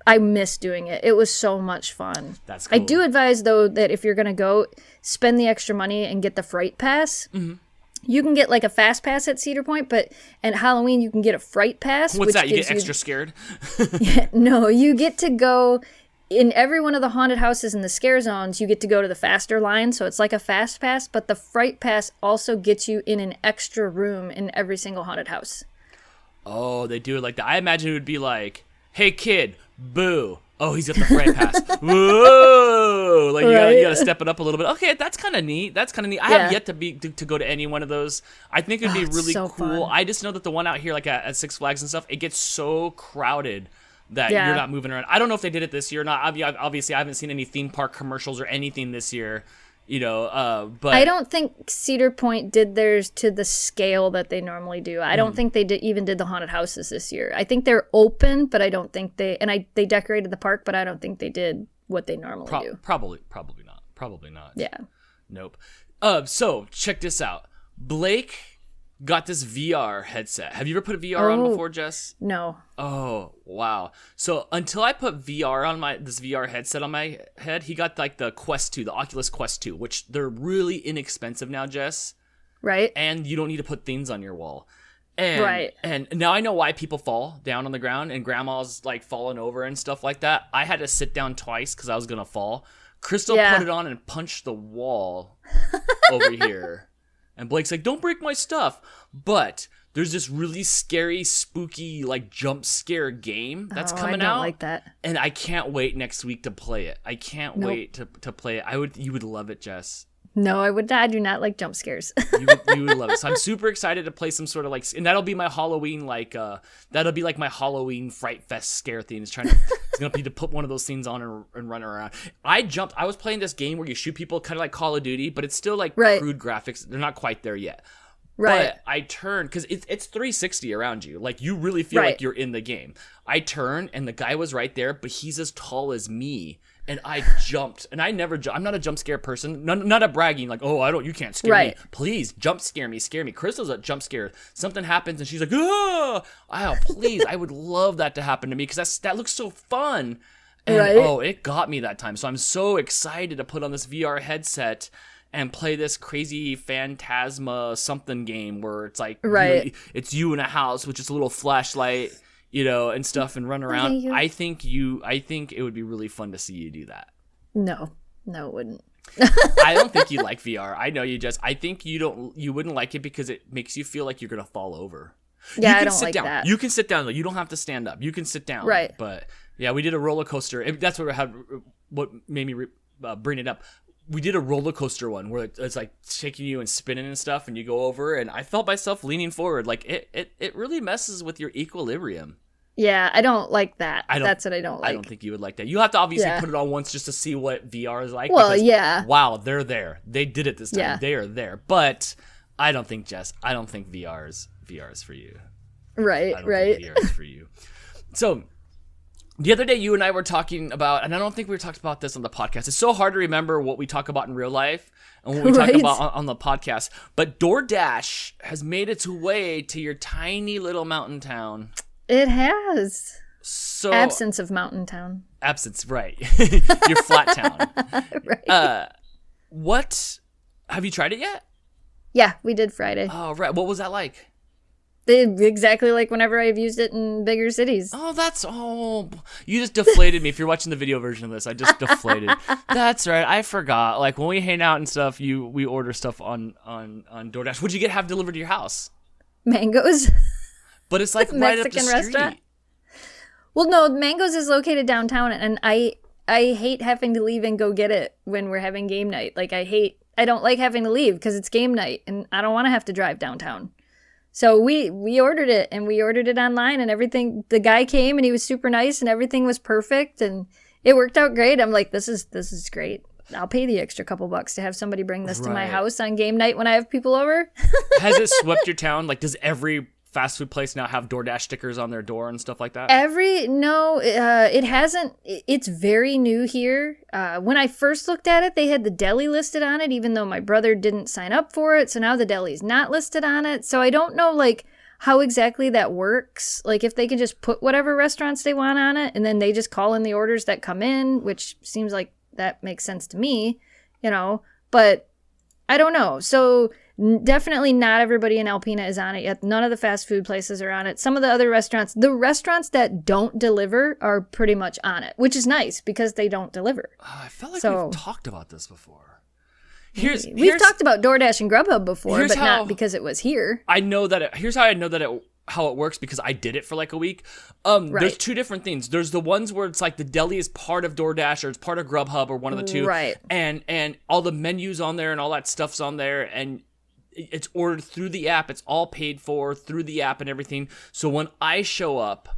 I miss doing it. It was so much fun. That's cool. I do advise, though, that if you're going to go, spend the extra money and get the Fright Pass. Mm-hmm. You can get like a fast pass at Cedar Point, but at Halloween you can get a fright pass. What's that? You get extra scared? No, you get to go in every one of the haunted houses in the scare zones. You get to go to the faster line, so it's like a fast pass, but the fright pass also gets you in an extra room in every single haunted house. Oh, they do it like that. I imagine it would be like, hey kid, boo. Oh, he's got the fright pass. Whoa! Like you gotta step it up a little bit. Okay, that's kind of neat. I have yet to go to any one of those. I think it'd be really cool. Fun. I just know that the one out here, like at Six Flags and stuff, it gets so crowded that you're not moving around. I don't know if they did it this year or not. Obviously, I haven't seen any theme park commercials or anything this year. But I don't think Cedar Point did theirs to the scale that they normally do. I don't think they even did the haunted houses this year. I think they're open, but I don't think they decorated the park, but I don't think they did what they normally do. Probably not. Yeah. Nope. So check this out. Blake got this VR headset. Have you ever put a VR on before, Jess? No. Oh, wow. So until I put VR on this VR headset on my head, he got like the Quest 2, the Oculus Quest 2, which they're really inexpensive now, Jess. Right. And you don't need to put things on your wall. And now I know why people fall down on the ground and grandma's like falling over and stuff like that. I had to sit down twice because I was going to fall. Crystal put it on and punched the wall over here. And Blake's like, don't break my stuff. But there's this really scary, spooky, like jump scare game that's coming out. I don't like that. And I can't wait next week to play it. I can't wait to play it. You would love it, Jess. No, I would. I do not like jump scares. you would love it. So I'm super excited to play some sort of like, and that'll be my Halloween that'll be like my Halloween Fright Fest scare thing. It's gonna be to put one of those things on and run around. I was playing this game where you shoot people, kind of like Call of Duty, but it's still like crude graphics. They're not quite there yet. Right. But I turn because it's 360 around you. Like you really feel like you're in the game. I turn and the guy was right there, but he's as tall as me. And I jumped, and I'm not a jump scare person. Not a bragging, like, you can't scare me. Please, scare me. Crystal's a jump scare. Something happens, and she's like, please, I would love that to happen to me, because that looks so fun. And, it got me that time. So I'm so excited to put on this VR headset and play this crazy Phantasma something game where it's like, it's you in a house with just a little flashlight, and stuff, and run around. I think it would be really fun to see you do that. No, it wouldn't. I don't think you like VR. I know you just. I think you wouldn't like it because it makes you feel like you're gonna fall over. Yeah, I don't like that. You can sit down though. You don't have to stand up. You can sit down. Right. But yeah, we did a roller coaster. That's what made me bring it up. We did a roller coaster one where it's like shaking you and spinning and stuff, and you go over, and I felt myself leaning forward. Like it really messes with your equilibrium. Yeah, I don't like that. That's what I don't like. I don't think you would like that. You have to obviously put it on once just to see what VR is like. Well, yeah. Wow, they're there. They did it this time. Yeah. They are there. But I don't think VR is for you. Right. I don't think VR is for you. So the other day you and I were talking about, and I don't think we talked about this on the podcast. It's so hard to remember what we talk about in real life and what we talk about on the podcast. But DoorDash has made its way to your tiny little mountain town. It has. So absence of mountain town. Absence, right. Your flat town. Right. What have you tried it yet? Yeah, we did Friday. Oh, right. What was that like? Exactly like whenever I've used it in bigger cities. You just deflated me. If you're watching the video version of this, I just deflated. That's right. I forgot. Like when we hang out and stuff, we order stuff on DoorDash. What'd you have delivered to your house? Mangoes. But it's like right up the street. Restaurant. Well, no, Mangoes is located downtown, and I hate having to leave and go get it when we're having game night. Like I don't like having to leave because it's game night, and I don't want to have to drive downtown. So we ordered it, and we ordered it online, and everything. The guy came, and he was super nice, and everything was perfect, and it worked out great. I'm like, this is great. I'll pay the extra couple bucks to have somebody bring this to my house on game night when I have people over. Has it swept your town? Like, does every fast food place now have DoorDash stickers on their door and stuff like that? It hasn't. It's very new here. When I first looked at it, they had the deli listed on it, even though my brother didn't sign up for it. So now the deli's not listed on it. So I don't know, like, how exactly that works. Like, if they can just put whatever restaurants they want on it, and then they just call in the orders that come in, which seems like that makes sense to me, but I don't know. So definitely not everybody in Alpena is on it yet. None of the fast food places are on it. Some of the other restaurants, the restaurants that don't deliver are pretty much on it, which is nice because they don't deliver. I felt like we've talked about this before. We've talked about DoorDash and Grubhub before, but not because it was here. I know that here's how I know that how it works, because I did it for like a week. There's two different things. There's the ones where it's like the deli is part of DoorDash or it's part of Grubhub or one of the two. Right. And all the menus on there and all that stuff's on there, and it's ordered through the app. It's all paid for through the app and everything. So when I show up,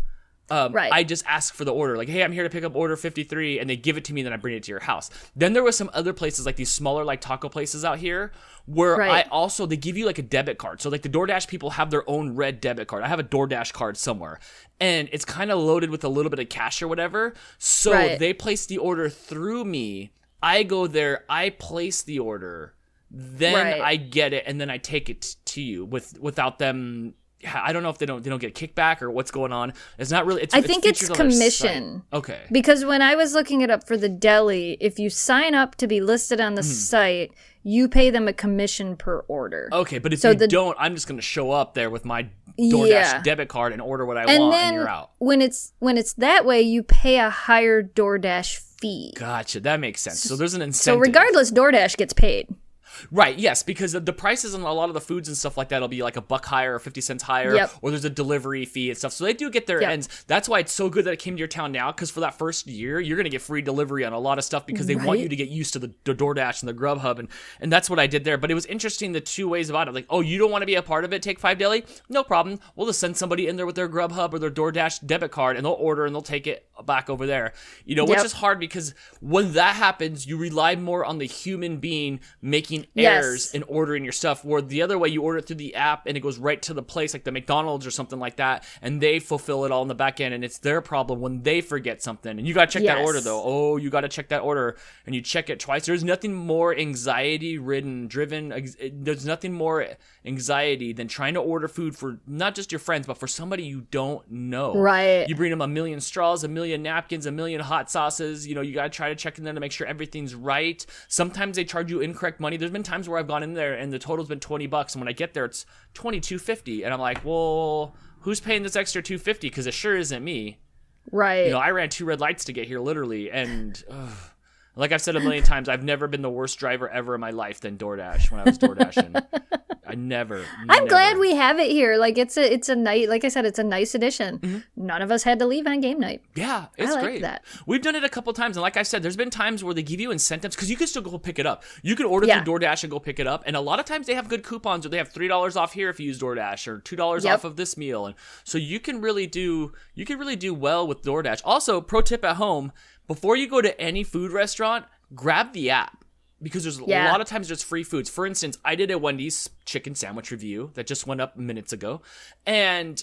I just ask for the order. Like, hey, I'm here to pick up order 53, and they give it to me, and then I bring it to your house. Then there was some other places, like these smaller, like taco places out here, where they give you like a debit card. So like the DoorDash people have their own red debit card. I have a DoorDash card somewhere, and it's kind of loaded with a little bit of cash or whatever. So they place the order through me. I go there, I place the order, then I get it, and then I take it to you without them. I don't know if they don't get a kickback or what's going on. It's not really. I think it's commission. Okay. Because when I was looking it up for the deli, if you sign up to be listed on the site, you pay them a commission per order. Okay, but if you don't, I'm just going to show up there with my DoorDash debit card and order what I want, and you're out. When it's that way, you pay a higher DoorDash fee. Gotcha. That makes sense. So there's an incentive. So regardless, DoorDash gets paid. Right, yes, because the prices on a lot of the foods and stuff like that will be like $1 higher or 50 cents higher, or there's a delivery fee and stuff. So they do get their ends. That's why it's so good that it came to your town now, because for that first year, you're going to get free delivery on a lot of stuff because they want you to get used to the DoorDash and the Grubhub, and that's what I did there. But it was interesting the two ways about it. Like, oh, you don't want to be a part of it, Take 5 Deli? No problem. We'll just send somebody in there with their Grubhub or their DoorDash debit card, and they'll order and they'll take it back over there. Which is hard because when that happens, you rely more on the human being making errors in ordering your stuff, where the other way you order it through the app and it goes right to the place, like the McDonald's or something like that, and they fulfill it all in the back end, and it's their problem when they forget something. And you got to check that order though. Oh, you got to check that order, and you check it twice. There's nothing more driven. There's nothing more anxiety than trying to order food for not just your friends, but for somebody you don't know. Right. You bring them a million straws, a million napkins, a million hot sauces. You got to try to check in there to make sure everything's right. Sometimes they charge you incorrect money. There's been times where I've gone in there and the total's been $20, and when I get there it's $22.50, and I'm like, well, who's paying this extra $2.50? Because it sure isn't me. Right. I ran 2 red lights to get here, literally, and like I've said a million times, I've never been the worst driver ever in my life than DoorDash when I was DoorDashing. I never. I'm glad we have it here. Like it's a nice, like I said, it's a nice addition. Mm-hmm. None of us had to leave on game night. Yeah, it's great. That. We've done it a couple times, and like I said, there's been times where they give you incentives because you can still go pick it up. You can order through DoorDash and go pick it up, and a lot of times they have good coupons, or they have $3 off here if you use DoorDash, or $2 off of this meal, and so you can really do well with DoorDash. Also, pro tip at home: before you go to any food restaurant, grab the app. Because there's a lot of times there's free foods. For instance, I did a Wendy's chicken sandwich review that just went up minutes ago. And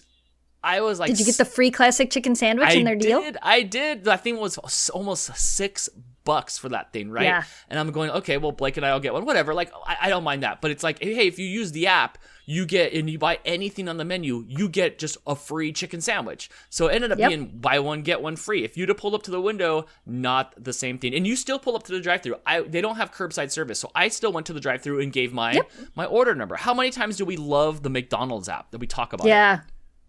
I was like... Did you get the free classic chicken sandwich in their deal? I did. That thing was almost $6. $8 for that thing, right? Yeah. And I'm going, okay, well, Blake and I will get one, whatever. Like, I don't mind that. But it's like, hey, if you use the app, you get, and you buy anything on the menu, you get just a free chicken sandwich. So it ended up being buy one, get one free. If you'd have pulled up to the window, not the same thing. And you still pull up to the drive-thru. They don't have curbside service. So I still went to the drive-thru and gave my order number. How many times do we love the McDonald's app that we talk about? Yeah.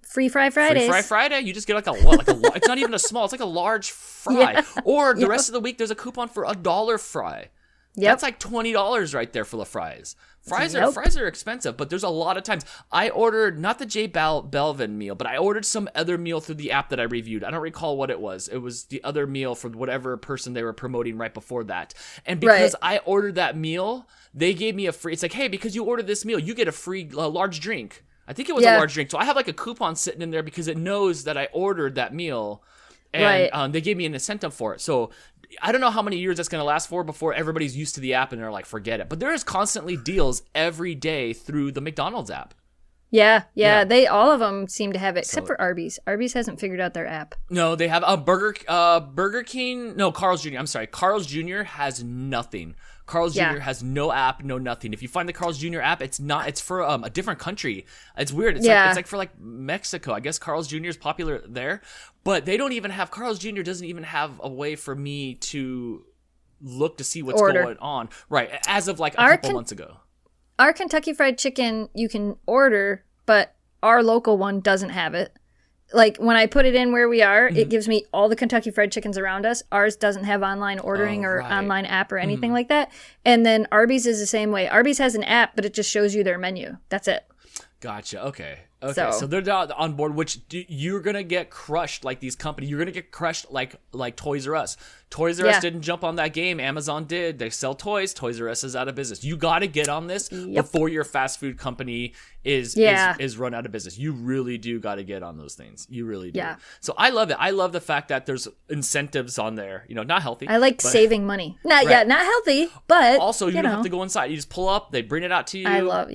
Free Fry Fridays. Free Fry Friday? You just get like a it's not even a small, it's like a large fry. Yeah. Or the rest of the week, there's a coupon for $1 fry. That's like $20 right there for the fries. Fries are expensive, but there's a lot of times. I ordered not the J Belvin meal, but I ordered some other meal through the app that I reviewed. I don't recall what it was. It was the other meal for whatever person they were promoting right before that. And because I ordered that meal, they gave me a free, it's like, hey, because you ordered this meal, you get a free large drink. I think it was a large drink. So I have like a coupon sitting in there because it knows that I ordered that meal. And they gave me an incentive for it. So I don't know how many years that's going to last for before everybody's used to the app and they're like, forget it. But there is constantly deals every day through the McDonald's app. Yeah. They all of them seem to have it, except for Arby's. Arby's hasn't figured out their app. No, they have a Burger King. No, Carl's Jr. I'm sorry. Carl's Jr. has nothing. Carl's Jr. has no app, no nothing. If you find the Carl's Jr. app, it's for a different country. It's weird. It's like for like Mexico. I guess Carl's Jr. is popular there, but they don't even have, Carl's Jr. doesn't even have a way for me to look to see what's going on. Right. As of like a couple months ago. Our Kentucky Fried Chicken you can order, but our local one doesn't have it. Like, when I put it in where we are, it gives me all the Kentucky Fried Chickens around us. Ours doesn't have online ordering or online app or anything like that. And then Arby's is the same way. Arby's has an app, but it just shows you their menu. That's it. Gotcha. Okay. So they're not on board, which you're going to get crushed like these companies. You're going to get crushed like Toys R Us. Toys R Us didn't jump on that game. Amazon did. They sell toys. Toys R Us is out of business. You got to get on this before your fast food company is run out of business. You really do got to get on those things. You really do. Yeah. So I love it. I love the fact that there's incentives on there. You know, not healthy. I like saving money. Not healthy, but also you don't have to go inside. You just pull up. They bring it out to you. I love.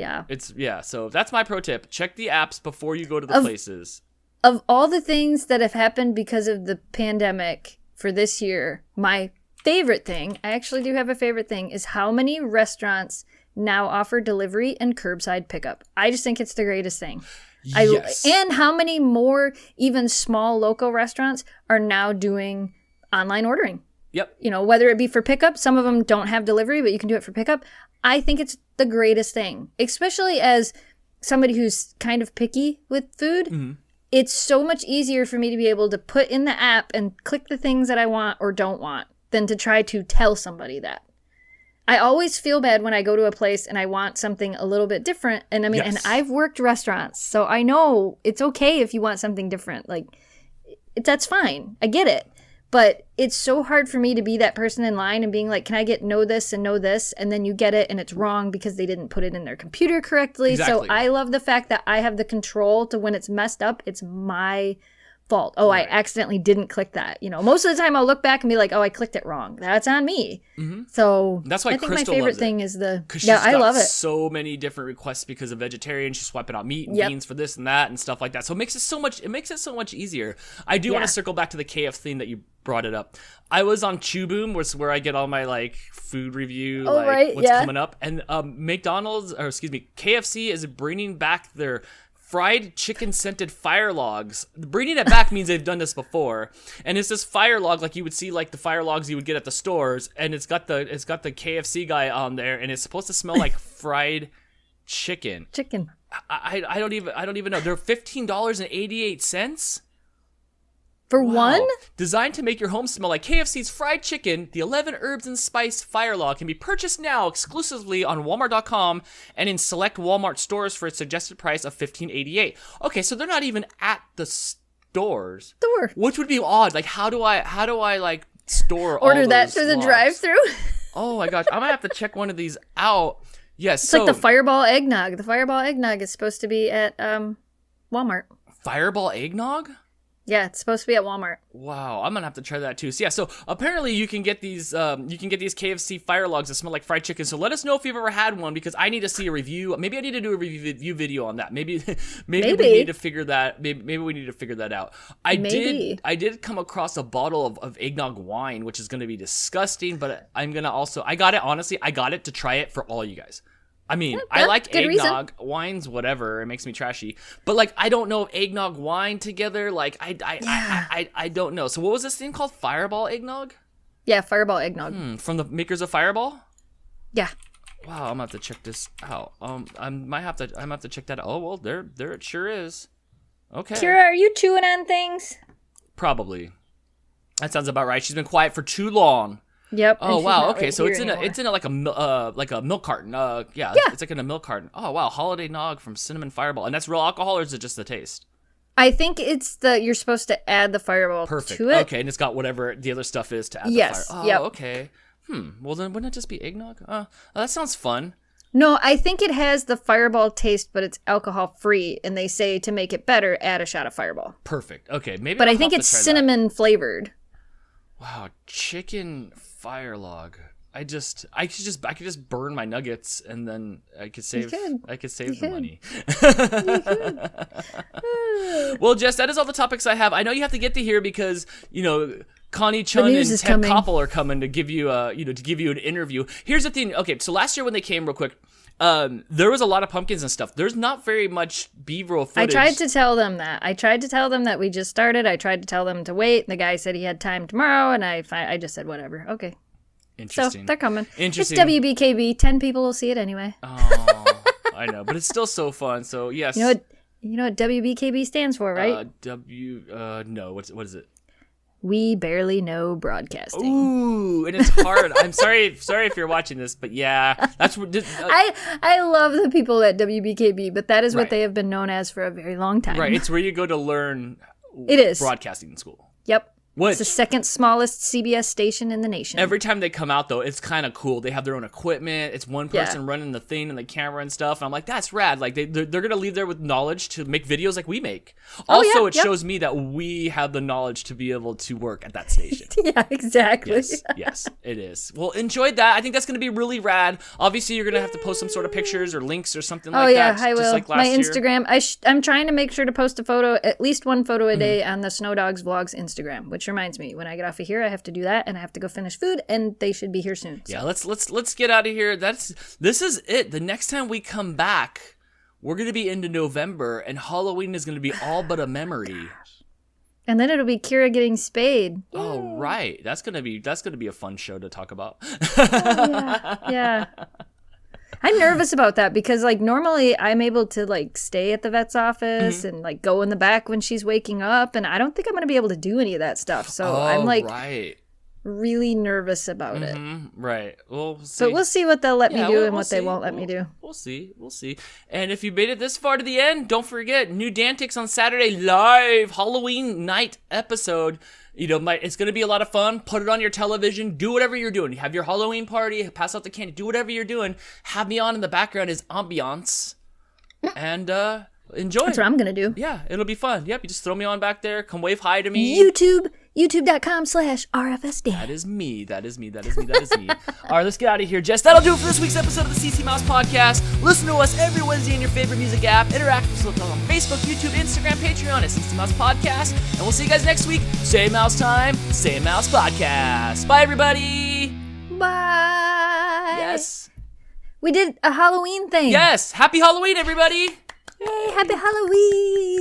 So that's my pro tip. Check the apps before you go to the places. Of all the things that have happened because of the pandemic for this year, my favorite thing, I actually do have a favorite thing, is how many restaurants now offer delivery and curbside pickup. I just think it's the greatest thing. Yes. And how many more even small local restaurants are now doing online ordering. Yep. You know, whether it be for pickup, some of them don't have delivery, but you can do it for pickup. I think it's the greatest thing, especially as somebody who's kind of picky with food. Mm-hmm. It's so much easier for me to be able to put in the app and click the things that I want or don't want than to try to tell somebody that. I always feel bad when I go to a place and I want something a little bit different. And I mean, and I've worked restaurants, so I know it's okay if you want something different. Like, that's fine. I get it. But it's so hard for me to be that person in line and being like, can I get no this and no this? And then you get it and it's wrong because they didn't put it in their computer correctly. Exactly. So I love the fact that I have the control to, when it's messed up, it's my fault. Oh, right. I accidentally didn't click that. You know, most of the time I'll look back and be like, oh, I clicked it wrong. That's on me. Mm-hmm. So that's why I think Crystal my favorite thing is the, I love it. So many different requests because of vegetarian. She's swiping out meat and beans for this and that and stuff like that. So it makes it so much easier. I do want to circle back to the KF thing that you brought it up. I was on Chew Boom, where I get all my like food review, what's coming up, and KFC is bringing back their fried chicken scented fire logs. Bringing it back means they've done this before, and it's this fire log like you would see like the fire logs you would get at the stores, and it's got the KFC guy on there, and it's supposed to smell like fried chicken. I don't even know. They're $15.88. For one? Designed to make your home smell like KFC's fried chicken, the 11 herbs and spice fire log can be purchased now exclusively on Walmart.com and in select Walmart stores for its suggested price of $15.88. Okay, so they're not even at the stores. Which would be odd. Like, how do I like store all order that those through the logs? Drive-thru? Oh my gosh, I might have to check one of these out. Yes, it's like the Fireball Eggnog. The Fireball Eggnog is supposed to be at Walmart. Fireball Eggnog? Yeah, it's supposed to be at Walmart. Wow, I'm gonna have to try that too. So yeah, so apparently you can get these KFC Fire Logs that smell like fried chicken. So let us know if you've ever had one, because I need to see a review. Maybe I need to do a review video on that. Maybe we need to figure that. Maybe we need to figure that out. I did come across a bottle of eggnog wine, which is gonna be disgusting. But I got it to try it for all you guys. I mean, I like eggnog. Wine's whatever. It makes me trashy. But, like, I don't know eggnog wine together. Like, I don't know. So what was this thing called? Fireball eggnog? Yeah, Fireball eggnog. From the makers of Fireball? Yeah. Wow, I'm going to have to check this out. I might have to check that out. Oh, well, there it sure is. Okay. Kira, are you chewing on things? Probably. That sounds about right. She's been quiet for too long. Yep. Oh wow. Okay, so it's in like a milk carton. Yeah. It's like in a milk carton. Oh wow. Holiday nog from Cinnamon Fireball, and that's real alcohol, or is it just the taste? I think it's you're supposed to add the Fireball to it. Okay, and it's got whatever the other stuff is to add. Yes. The fire. Oh, yep. Okay. Well then, wouldn't it just be eggnog? That sounds fun. No, I think it has the Fireball taste, but it's alcohol free, and they say to make it better, add a shot of Fireball. Perfect. Okay, maybe. But I think it's cinnamon flavored. Wow, chicken fire log. I could just burn my nuggets, and then I could save the money. Well, Jess, that is all the topics I have. I know you have to get to here because, Connie Chun and Ted Koppel are coming to give you an interview. Here's the thing. Okay, so last year when they came, real quick, there was a lot of pumpkins and stuff. There's not very much B-roll footage. I tried to tell them that we just started. I tried to tell them to wait, and the guy said he had time tomorrow, and I just said whatever. Okay. Interesting. So they're coming. Interesting. It's WBKB. 10 people will see it anyway. Oh, I know, but it's still so fun. So yes. You know what WBKB stands for, right? No. What is it? We barely know broadcasting. Ooh, and it's hard. I'm sorry if you're watching this, but yeah, that's what. I love the people at WBKB, but that is what they have been known as for a very long time. Right, it's where you go to learn. It is broadcasting in school. Yep. It's the second smallest CBS station in the nation. Every time they come out, though, it's kind of cool. They have their own equipment. It's one person running the thing and the camera and stuff. And I'm like, that's rad. Like, they're going to leave there with knowledge to make videos like we make. Also, it shows me that we have the knowledge to be able to work at that station. Yeah, exactly. Yes, it is. Well, enjoyed that. I think that's going to be really rad. Obviously, you're going to have to post some sort of pictures or links or something like that. I will. Just like last My year. Instagram. I'm trying to make sure to post a photo, at least one photo a day on the Snow Dogs Vlogs Instagram, which reminds me, when I get off of here, I have to do that, and I have to go finish food, and they should be here soon. So. Yeah, let's get out of here. This is it. The next time we come back, we're gonna be into November, and Halloween is gonna be all but a memory. And then it'll be Kira getting spayed. Oh right, that's gonna be a fun show to talk about. Yeah. I'm nervous about that because, like, normally I'm able to, like, stay at the vet's office and, like, go in the back when she's waking up, and I don't think I'm going to be able to do any of that stuff. So I'm, like, really nervous about it. Right. Well, we'll see. But we'll see what they'll let me do and what they won't let me do. We'll see. And if you made it this far to the end, don't forget, new Dantics on Saturday, live Halloween night episode. It's going to be a lot of fun. Put it on your television. Do whatever you're doing. Have your Halloween party. Pass out the candy. Do whatever you're doing. Have me on in the background as ambiance. And enjoy. That's what I'm going to do. Yeah, it'll be fun. Yep, you just throw me on back there. Come wave hi to me. YouTube.com/RFSD. That is me. All right, let's get out of here, Jess. That'll do it for this week's episode of the CC Mouse Podcast. Listen to us every Wednesday in your favorite music app. Interact with us on Facebook, YouTube, Instagram, Patreon at CC Mouse Podcast. And we'll see you guys next week. Same mouse time, same mouse podcast. Bye, everybody. Bye. Yes. We did a Halloween thing. Yes. Happy Halloween, everybody. Yay, happy Halloween.